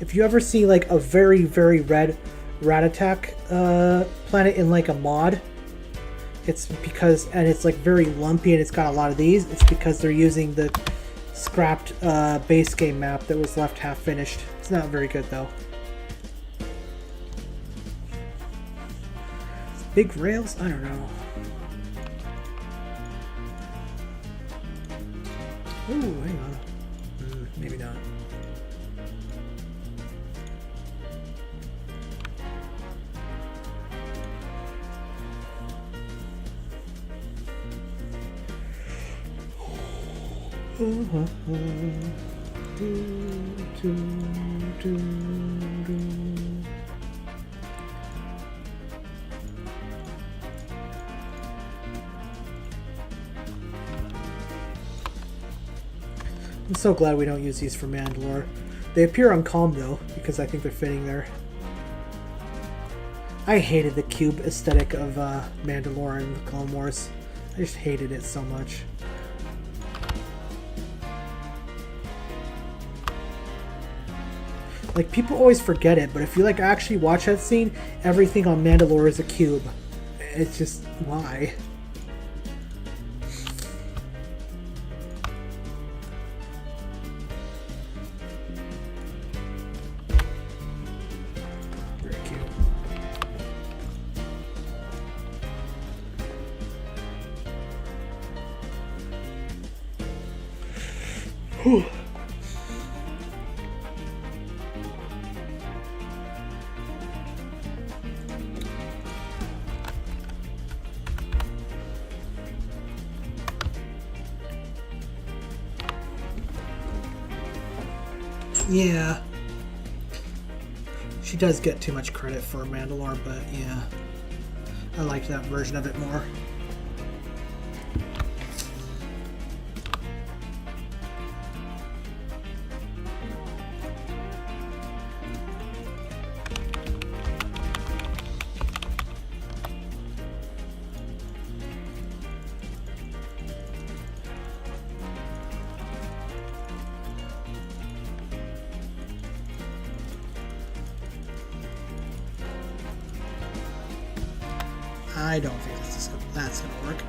If you ever see like a very, very red Rat Attack planet in like a mod, it's because, and it's like very lumpy and it's got a lot of these, it's because they're using the scrapped base game map that was left half finished. It's not very good though. Big rails? I don't know. Ooh, hang on. Maybe not. I'm so glad we don't use these for Mandalore. They appear on Calm though, because I think they're fitting there. I hated the cube aesthetic of Mandalore and the Clone Wars. I just hated it so much. Like, people always forget it, but if you like actually watch that scene, everything on Mandalore is a cube. It's just, why? Very cute. Whew. Yeah. She does get too much credit for Mandalore, but yeah. I liked that version of it more. I don't think that's gonna work.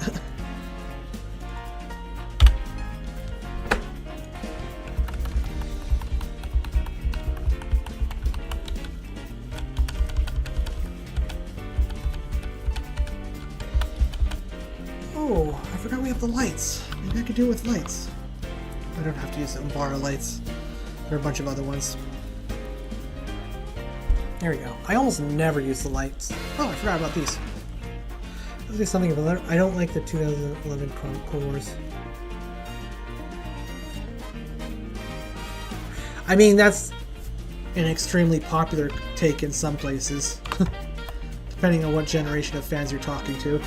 Oh, I forgot we have the lights. Maybe I could do it with lights. I don't have to use some bar lights. There are a bunch of other ones. There we go. I almost never use the lights. Oh, I forgot about these. There's something about I don't like the 2011 Clone Wars. I mean, that's an extremely popular take in some places, depending on what generation of fans you're talking to.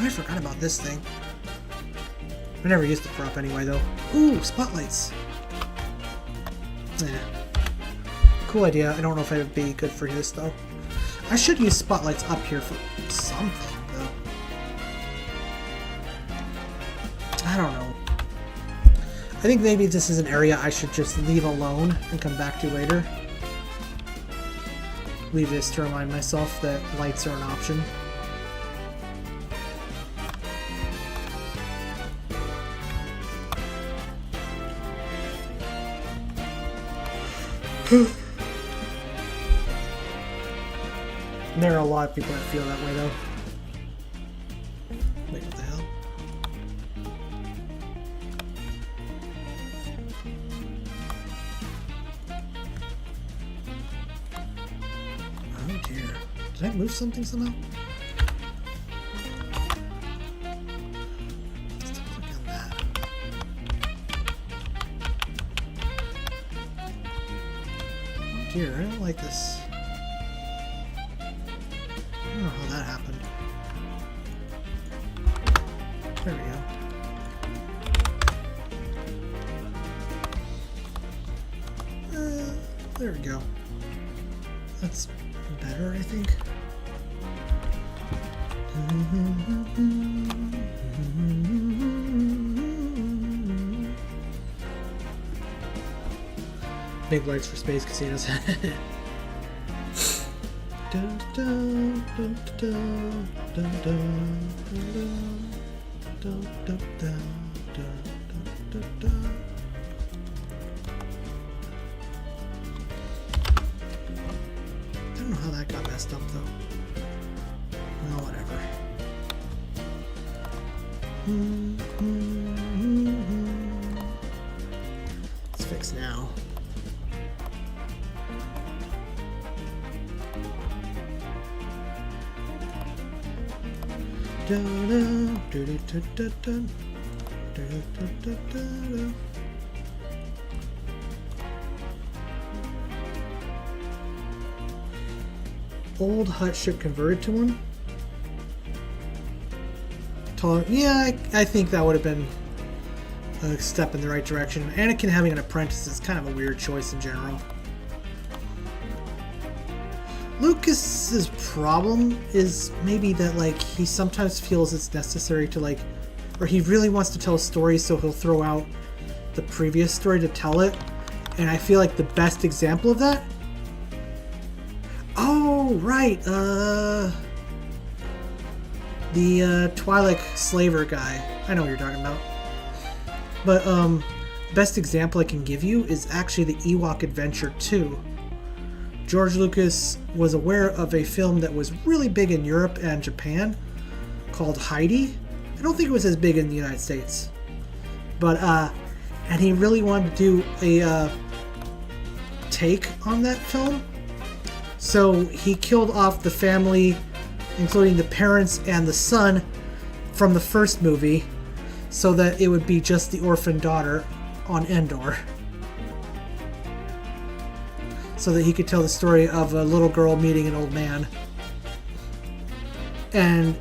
I forgot about this thing. I never used the prop anyway, though. Ooh, spotlights. Yeah. Cool idea. I don't know if it would be good for this, though. I should use spotlights up here for something, though. I don't know. I think maybe this is an area I should just leave alone and come back to later. Leave this to remind myself that lights are an option. There are a lot of people that feel that way, though. Wait, what the hell? Oh dear. Did I move something somehow? Let's click on that. Oh dear, I don't like this. I don't know how that happened. There we go. There we go. That's better, I think. Big lights for space casinos. I don't know how that got messed up, though. Well, whatever. It's fixed now. Old hut ship converted to one? Yeah, I think that would have been a step in the right direction. Anakin having an apprentice is kind of a weird choice in general. Lucas's problem is maybe that, like, he sometimes feels it's necessary to, like, or he really wants to tell a story, so he'll throw out the previous story to tell it. And I feel like the best example of that. Oh, right. The Twi'lek slaver guy. I know what you're talking about. But best example I can give you is actually the Ewok Adventure 2. George Lucas was aware of a film that was really big in Europe and Japan called Heidi. I don't think it was as big in the United States, but and he really wanted to do a take on that film. So he killed off the family, including the parents and the son from the first movie, so that it would be just the orphan daughter on Endor. So that he could tell the story of a little girl meeting an old man. And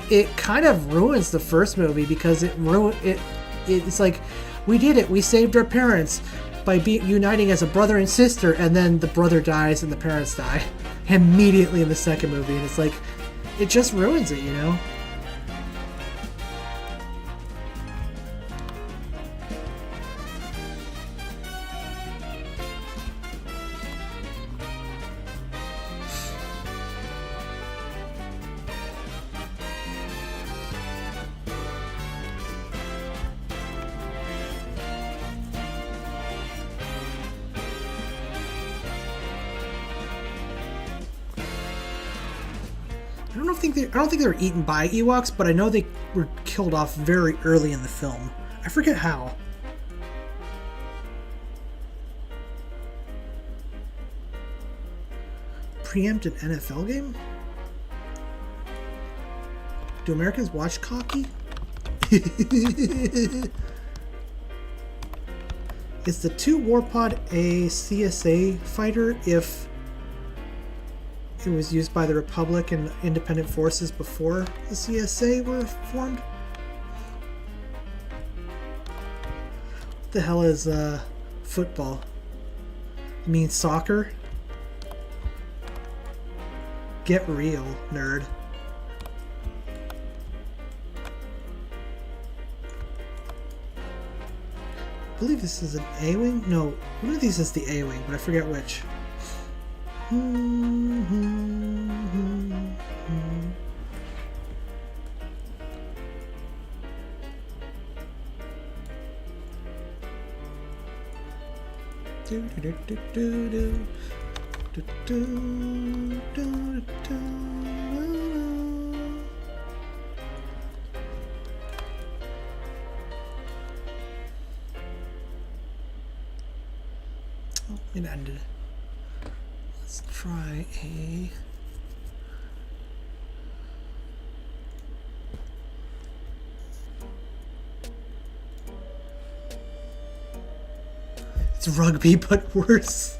it kind of ruins the first movie because it's like, we did it, we saved our parents by uniting as a brother and sister, and then the brother dies and the parents die immediately in the second movie, and it's like, it just ruins it, you know? I don't think they were eaten by Ewoks, but I know they were killed off very early in the film. I forget how. Preempt an NFL game? Do Americans watch hockey? Is the 2 Warpod a CSA fighter if it was used by the Republic and independent forces before the CSA were formed? What the hell is football? You mean soccer? Get real, nerd. I believe this is an A-Wing? No, one of these is the A-Wing, but I forget which. Oh, it ended. Let's try a... It's rugby, but worse.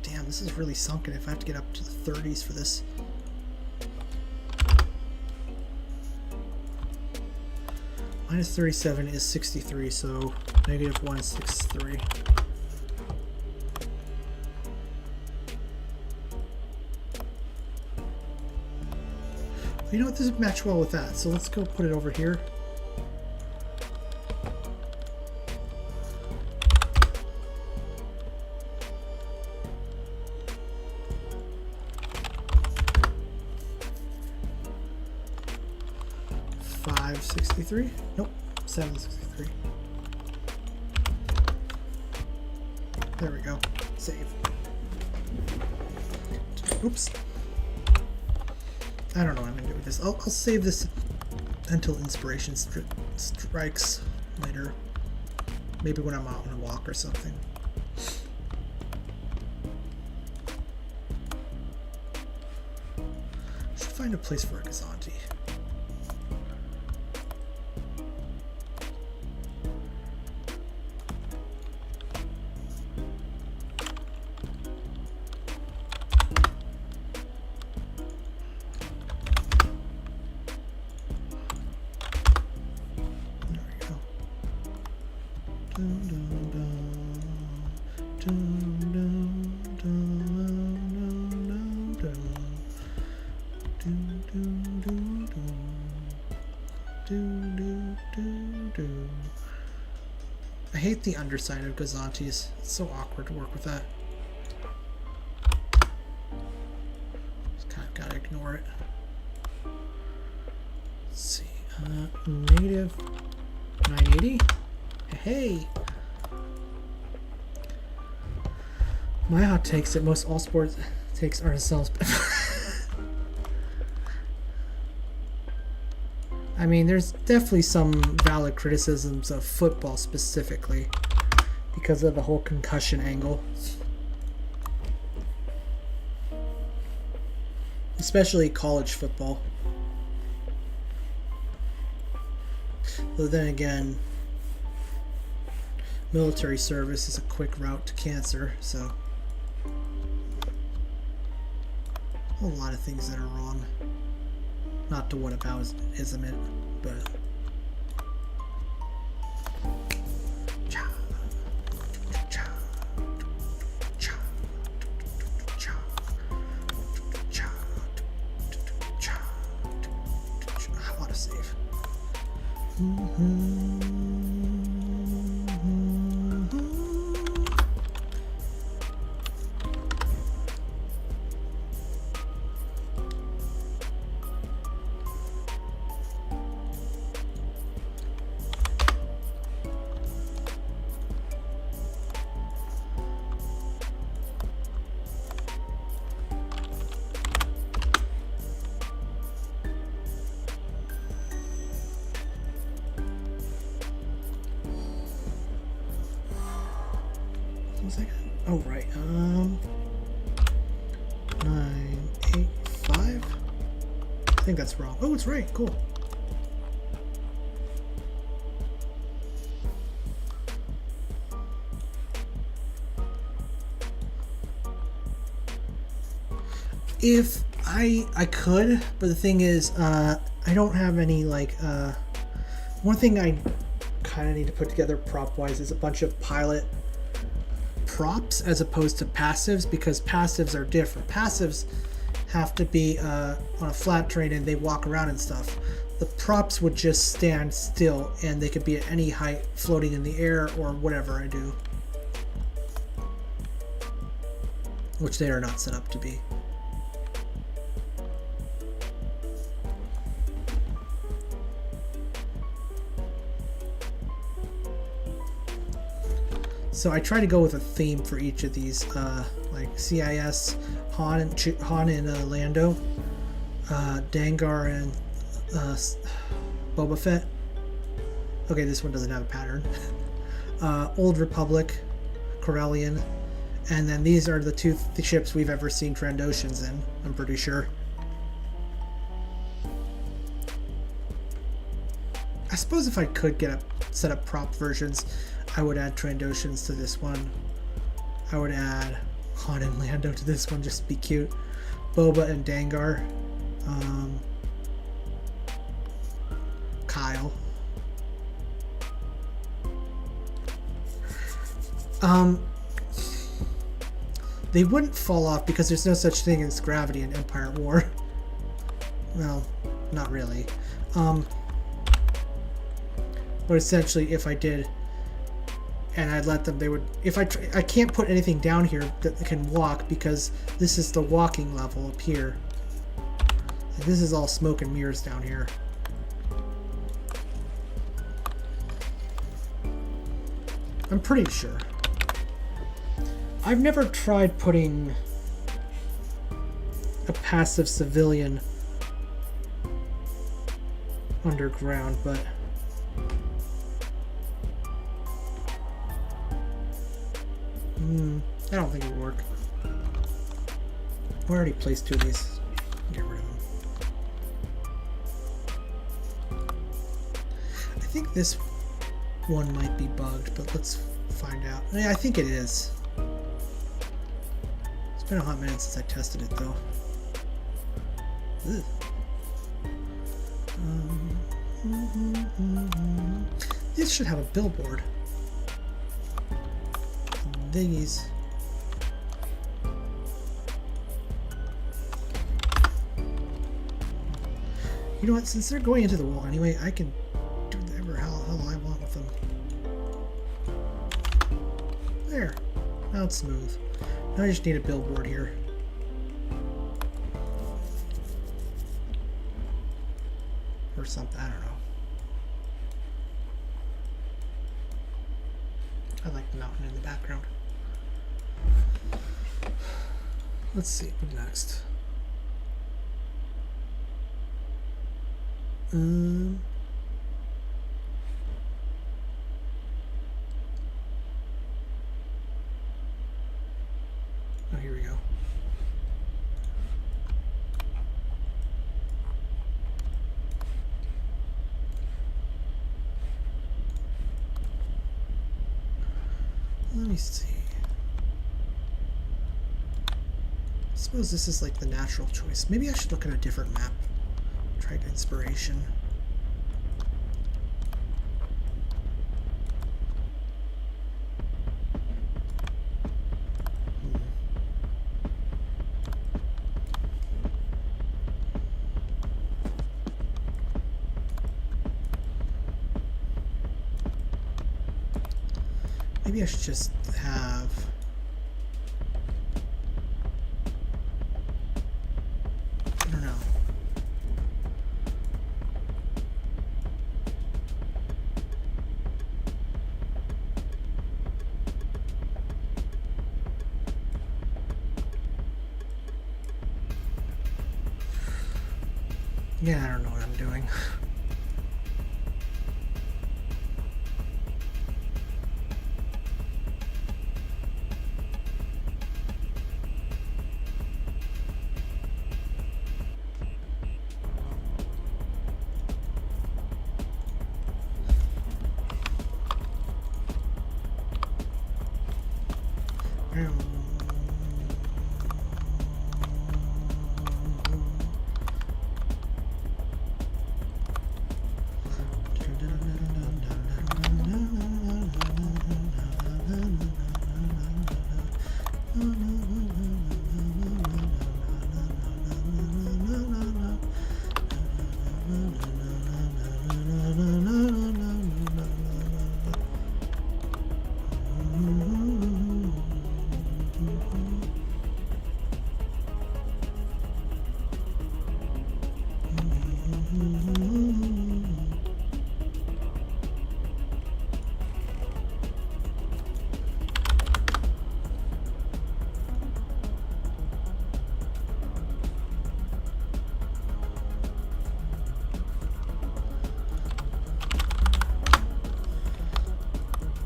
Damn, this is really sunken if I have to get up to the 30s for this. Minus 37 is 63, so negative 163. You know what, this would match well with that, so let's go put it over here. $563? Nope, $763. There we go. Save. Oops. I don't know what I'm going to do with this. I'll save this until inspiration strikes later. Maybe when I'm out on a walk or something. Should find a place for a Gazanti. I hate the underside of Gazantis. It's so awkward to work with that. Just kind of gotta ignore it. Let's see. Negative 980. Hey. My hot takes that most all sports takes are to sell. I mean, there's definitely some valid criticisms of football specifically because of the whole concussion angle. Especially college football. But then again, military service is a quick route to cancer, so a lot of things that are wrong. Not to what about isn't it, but I want to save. Oh right, 985. I think that's wrong. Oh, it's right. Cool. If I could, but the thing is, I don't have any like. One thing I kind of need to put together prop wise is a bunch of pilot props as opposed to passives, because passives are different. Passives have to be on a flat terrain and they walk around and stuff. The props would just stand still and they could be at any height, floating in the air or whatever I do, which they are not set up to be. So I try to go with a theme for each of these, like CIS, Han and Lando, Dengar and Boba Fett. Okay, this one doesn't have a pattern. Old Republic, Corellian, and then these are the two ships we've ever seen Trandoshans in, I'm pretty sure. I suppose if I could set up prop versions, I would add Trandoshans to this one. I would add Han and Lando to this one just to be cute. Boba and Dengar. Kyle. They wouldn't fall off because there's no such thing as gravity in Empire at War. Well, not really. But essentially, if I did, and I'd let them, they would, if I can't put anything down here that can walk because this is the walking level up here. And this is all smoke and mirrors down here. I'm pretty sure. I've never tried putting a passive civilian underground, but I don't think it would work. I already placed two of these. Get rid of them. I think this one might be bugged, but let's find out. Yeah, I think it is. It's been a hot minute since I tested it, though. This should have a billboard. These. You know what? Since they're going into the wall anyway, I can do whatever hell I want with them. There. Now it's smooth. Now I just need a billboard here. Or something. I don't know. I like the mountain in the background. Let's see, what next? Oh, here we go. Let me see. I suppose this is like the natural choice. Maybe I should look at a different map. Try inspiration. Maybe I should just have... I don't know. Yeah, I don't know what I'm doing.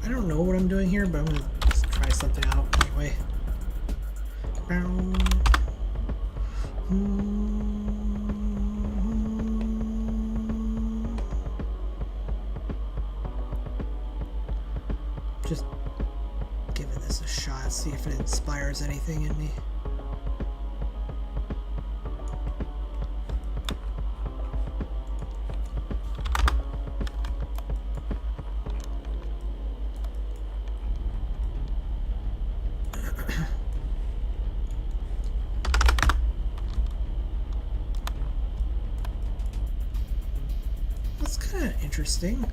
I don't know what I'm doing here, but I'm going to just try something out anyway. Just giving this a shot, see if it inspires anything in me. That's kind of interesting.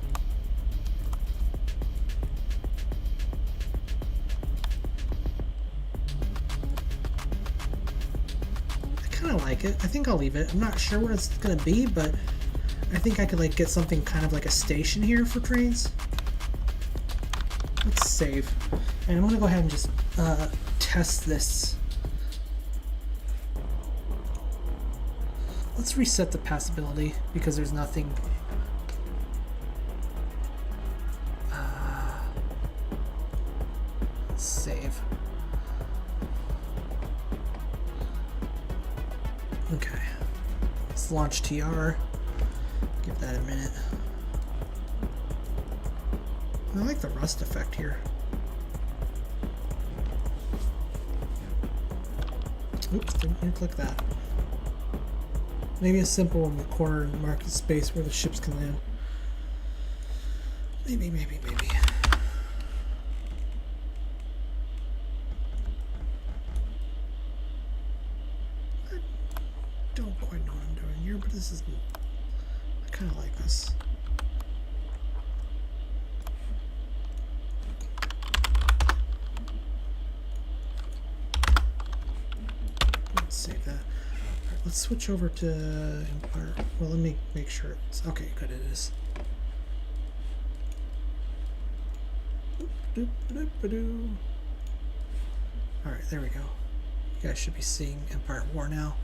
Like it. I think I'll leave it. I'm not sure what it's gonna be, but I think I could like get something kind of like a station here for trains. Let's save. And I'm gonna go ahead and just test this. Let's reset the passability because there's nothing. Let's save. Okay, let's launch TR, give that a minute. I like the rust effect here. Oops, didn't mean to click that. Maybe a simple in the corner market space where the ships can land. Maybe. Don't quite know what I'm doing here, but this is, I kind of like this. Let's save that. All right, let's switch over to Empire. Well, let me make sure it's okay. Good, it is. Alright, there we go. You guys should be seeing Empire at War now.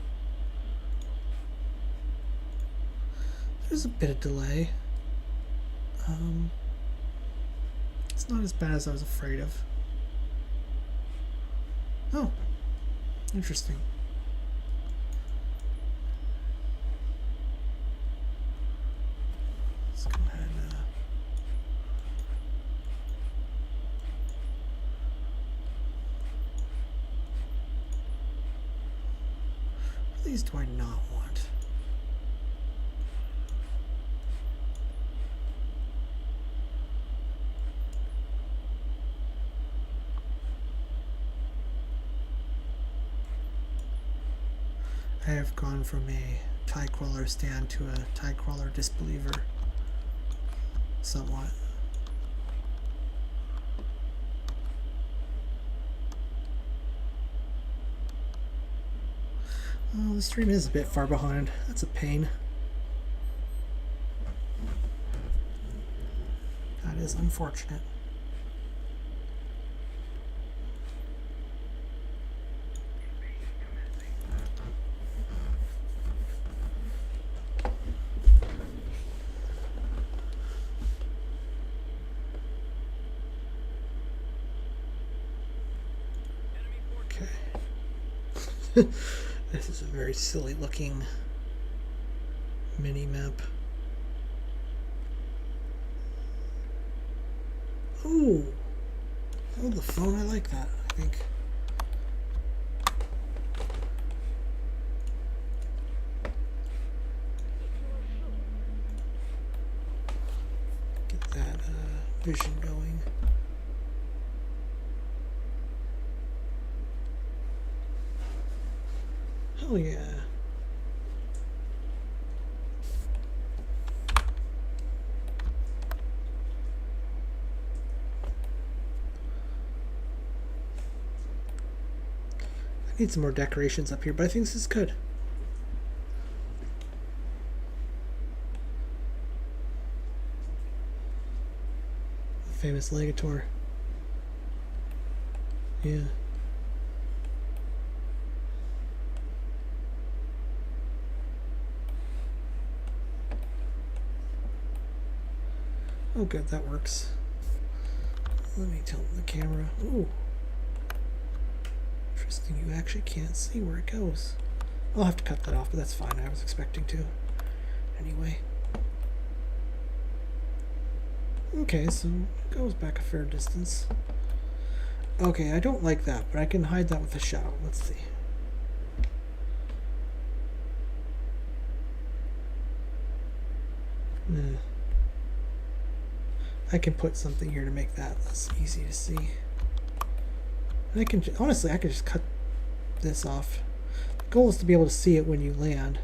There's a bit of delay. It's not as bad as I was afraid of. Oh, interesting. Let's go ahead and what of these do I not want? I have gone from a TIE crawler stand to a TIE crawler disbeliever, somewhat. Oh, the stream is a bit far behind. That's a pain. That is unfortunate. This is a very silly looking mini map. Oh, hold the phone. I like that. I think. Get that vision going. Hell yeah. I need some more decorations up here, but I think this is good. The famous Legator. Yeah. Oh good, that works. Let me tilt the camera. Ooh. Interesting, you actually can't see where it goes. I'll have to cut that off, but that's fine. I was expecting to. Anyway. Okay, so it goes back a fair distance. Okay, I don't like that, but I can hide that with a shadow. Let's see. I can put something here to make that less easy to see. And I can, honestly, I could just cut this off. The goal is to be able to see it when you land.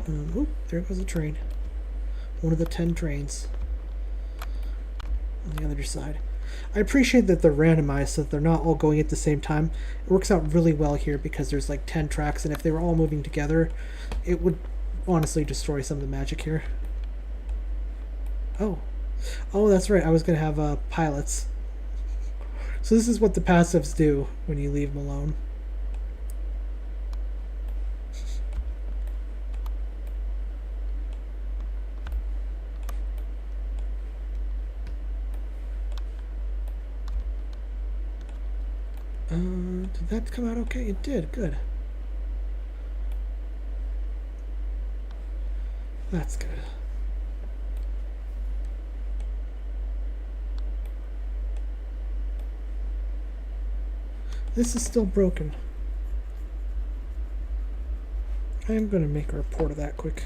Oop, there goes a train. One of the 10 trains on the other side. I appreciate that they're randomized so that they're not all going at the same time. It works out really well here because there's like 10 tracks, and if they were all moving together, it would honestly destroy some of the magic here. Oh, that's right. I was going to have pilots. So this is what the passives do when you leave them alone. Did that come out okay? It did. Good. That's good. This is still broken. I am going to make a report of that quick.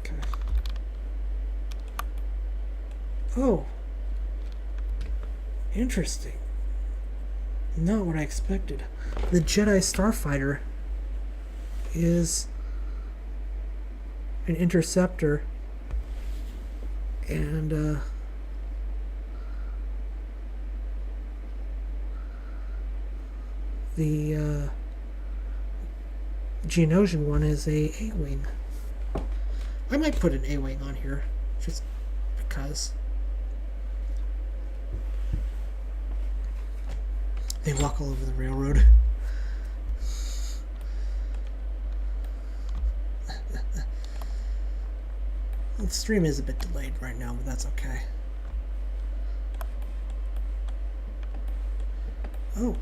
Okay. Oh. Interesting. Not what I expected. The Jedi Starfighter is an interceptor, and the Geonosian one is a A-wing. I might put an A-Wing on here, just because. They walk all over the railroad. The stream is a bit delayed right now, but that's okay. Oh.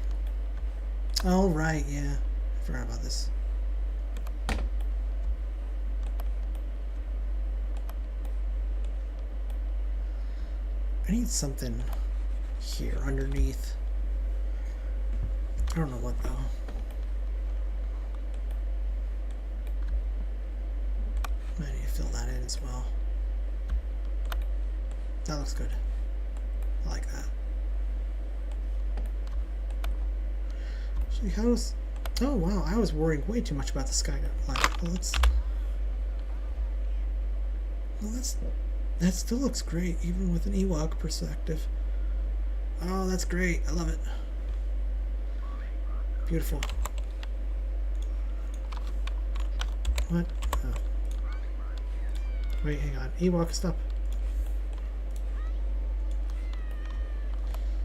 Oh, right, yeah. I forgot about this. I need something here underneath. I don't know what though. I need to fill that in as well. That looks good. I like that. Actually, how's... Oh wow, I was worrying way too much about the sky. Like, well, that still looks great, even with an Ewok perspective. Oh, that's great. I love it. Beautiful. What? Oh. Wait, hang on. Ewok, stop.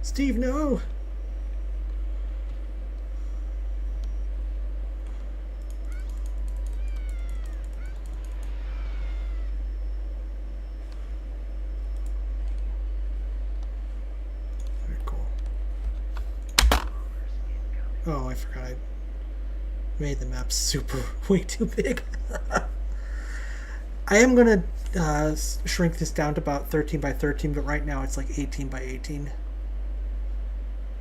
Steve, no! Very cool. Oh, I forgot I made the map super way too big. I am going to shrink this down to about 13 by 13, but right now it's like 18 by 18.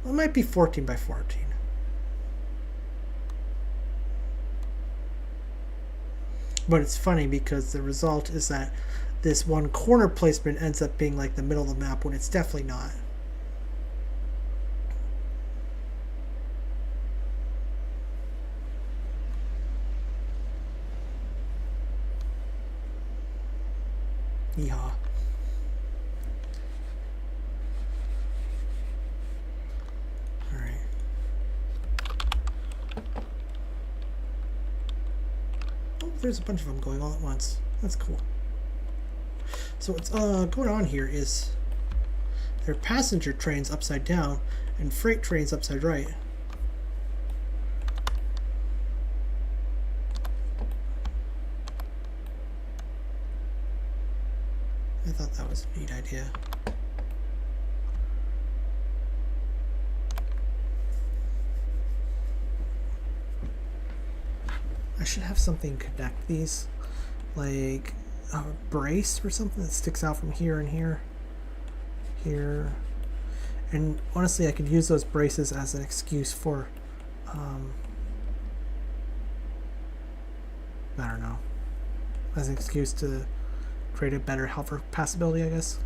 Well, it might be 14 by 14. But it's funny because the result is that this one corner placement ends up being like the middle of the map when it's definitely not. Yeehaw. Alright. Oh, there's a bunch of them going all at once. That's cool. So what's going on here is there are passenger trains upside down and freight trains upside right. I thought that was a neat idea. I should have something connect these, like a brace or something that sticks out from here and here. And honestly, I could use those braces as an excuse for, I don't know, as an excuse to create a better helper passability, I guess.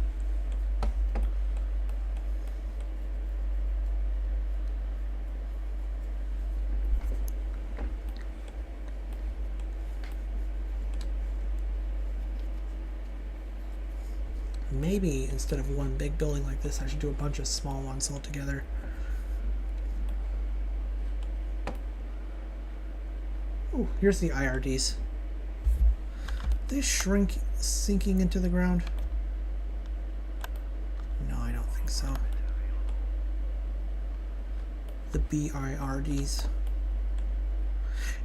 Maybe instead of one big building like this, I should do a bunch of small ones all together. Oh, here's the IRDs. They shrink sinking into the ground? No, I don't think so. The BIRDs.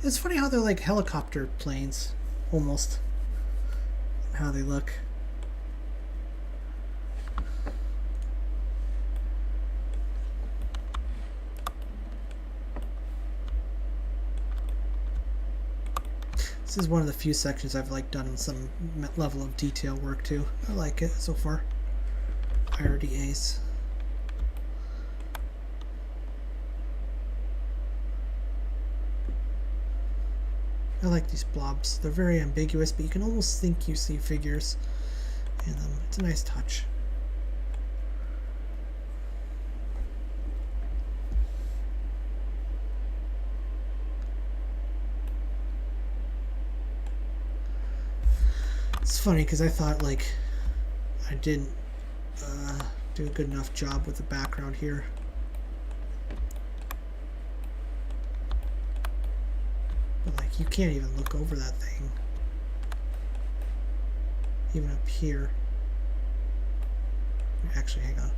It's funny how they're like helicopter planes, almost. How they look. This is one of the few sections I've like done some level of detail work to. I like it so far. IRDAs. I like these blobs. They're very ambiguous, but you can almost think you see figures in them. It's a nice touch. It's funny because I thought like I didn't do a good enough job with the background here. But like you can't even look over that thing. even up here. Actually, hang on.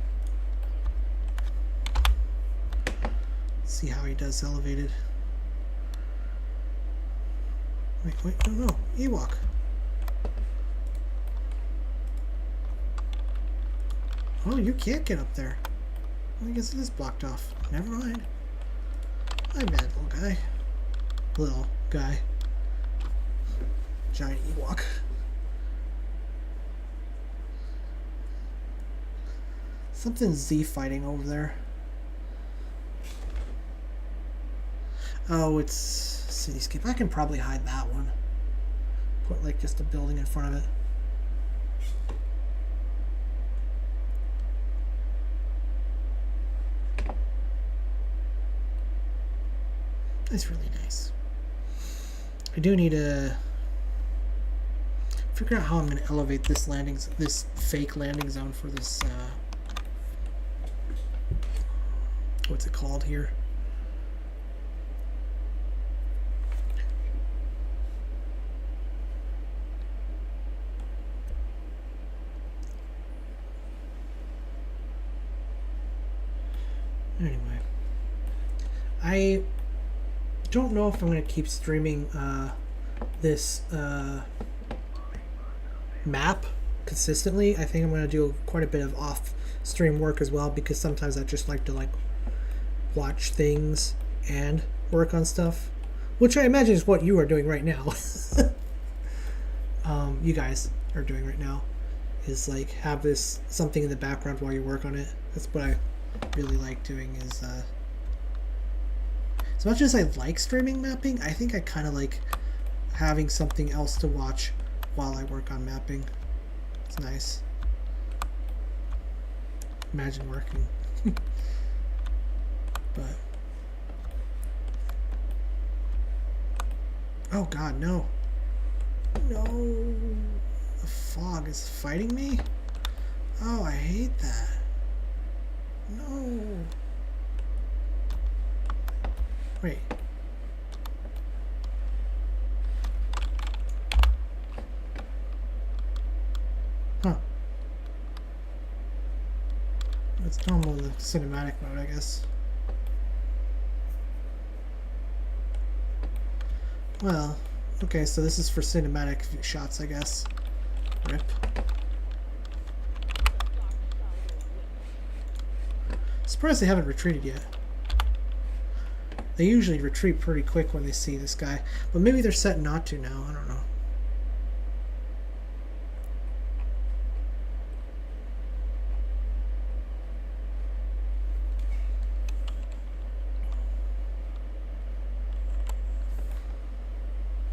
See how he does elevated. Wait, no, EAWX. Oh, you can't get up there. I guess it is blocked off. Never mind. My bad, little guy. Little guy. Giant EAWX. Something Z fighting over there. Oh, it's Cityscape. I can probably hide that one. Put like just a building in front of it. That's really nice. I do need to figure out how I'm going to elevate this this fake landing zone for this. What's it called here? Anyway, I don't know if I'm going to keep streaming this map consistently. I think I'm going to do quite a bit of off-stream work as well, because sometimes I just like to watch things and work on stuff, which I imagine is what you are doing right now. You guys are doing right now, is like have this something in the background while you work on it. That's what I really like doing. Is as much as I like streaming mapping, I think I kind of like having something else to watch while I work on mapping. It's nice. Imagine working. But oh god, no. No. The fog is fighting me? Oh, I hate that. No. Wait. Huh. That's normal in the cinematic mode, I guess. Well, okay, so this is for cinematic shots, I guess. Rip. Surprised they haven't retreated yet. They usually retreat pretty quick when they see this guy, but maybe they're set not to now. I don't know.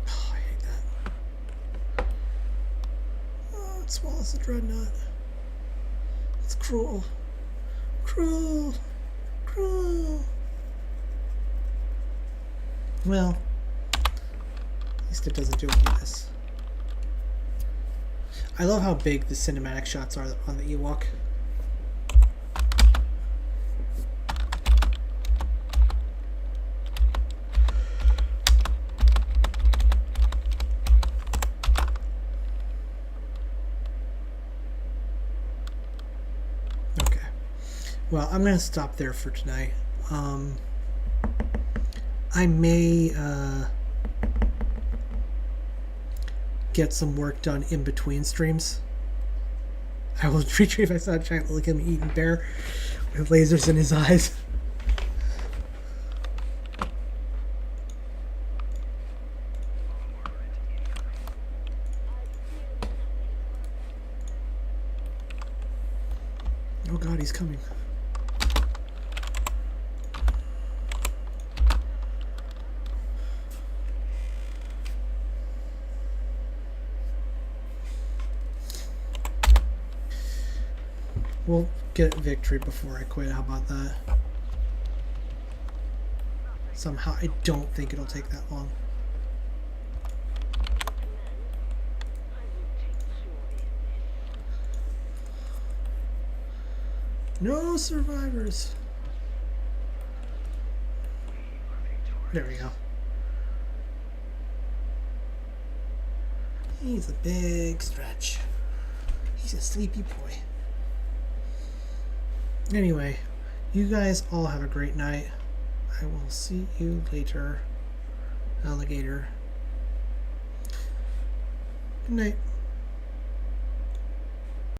Oh, I hate that. Oh, it swallows the dreadnought. It's cruel. Cruel. Cruel. Well, at least it doesn't do any of this. I love how big the cinematic shots are on the EAWX. Okay. Well, I'm going to stop there for tonight. I may get some work done in between streams. I will retreat if I saw a giant look at me eating bear with lasers in his eyes. Oh god, he's coming. We'll get victory before I quit. How about that? Somehow, I don't think it'll take that long. No survivors. There we go. He's a big stretch. He's a sleepy boy. Anyway, you guys all have a great night. I will see you later, alligator. Good night.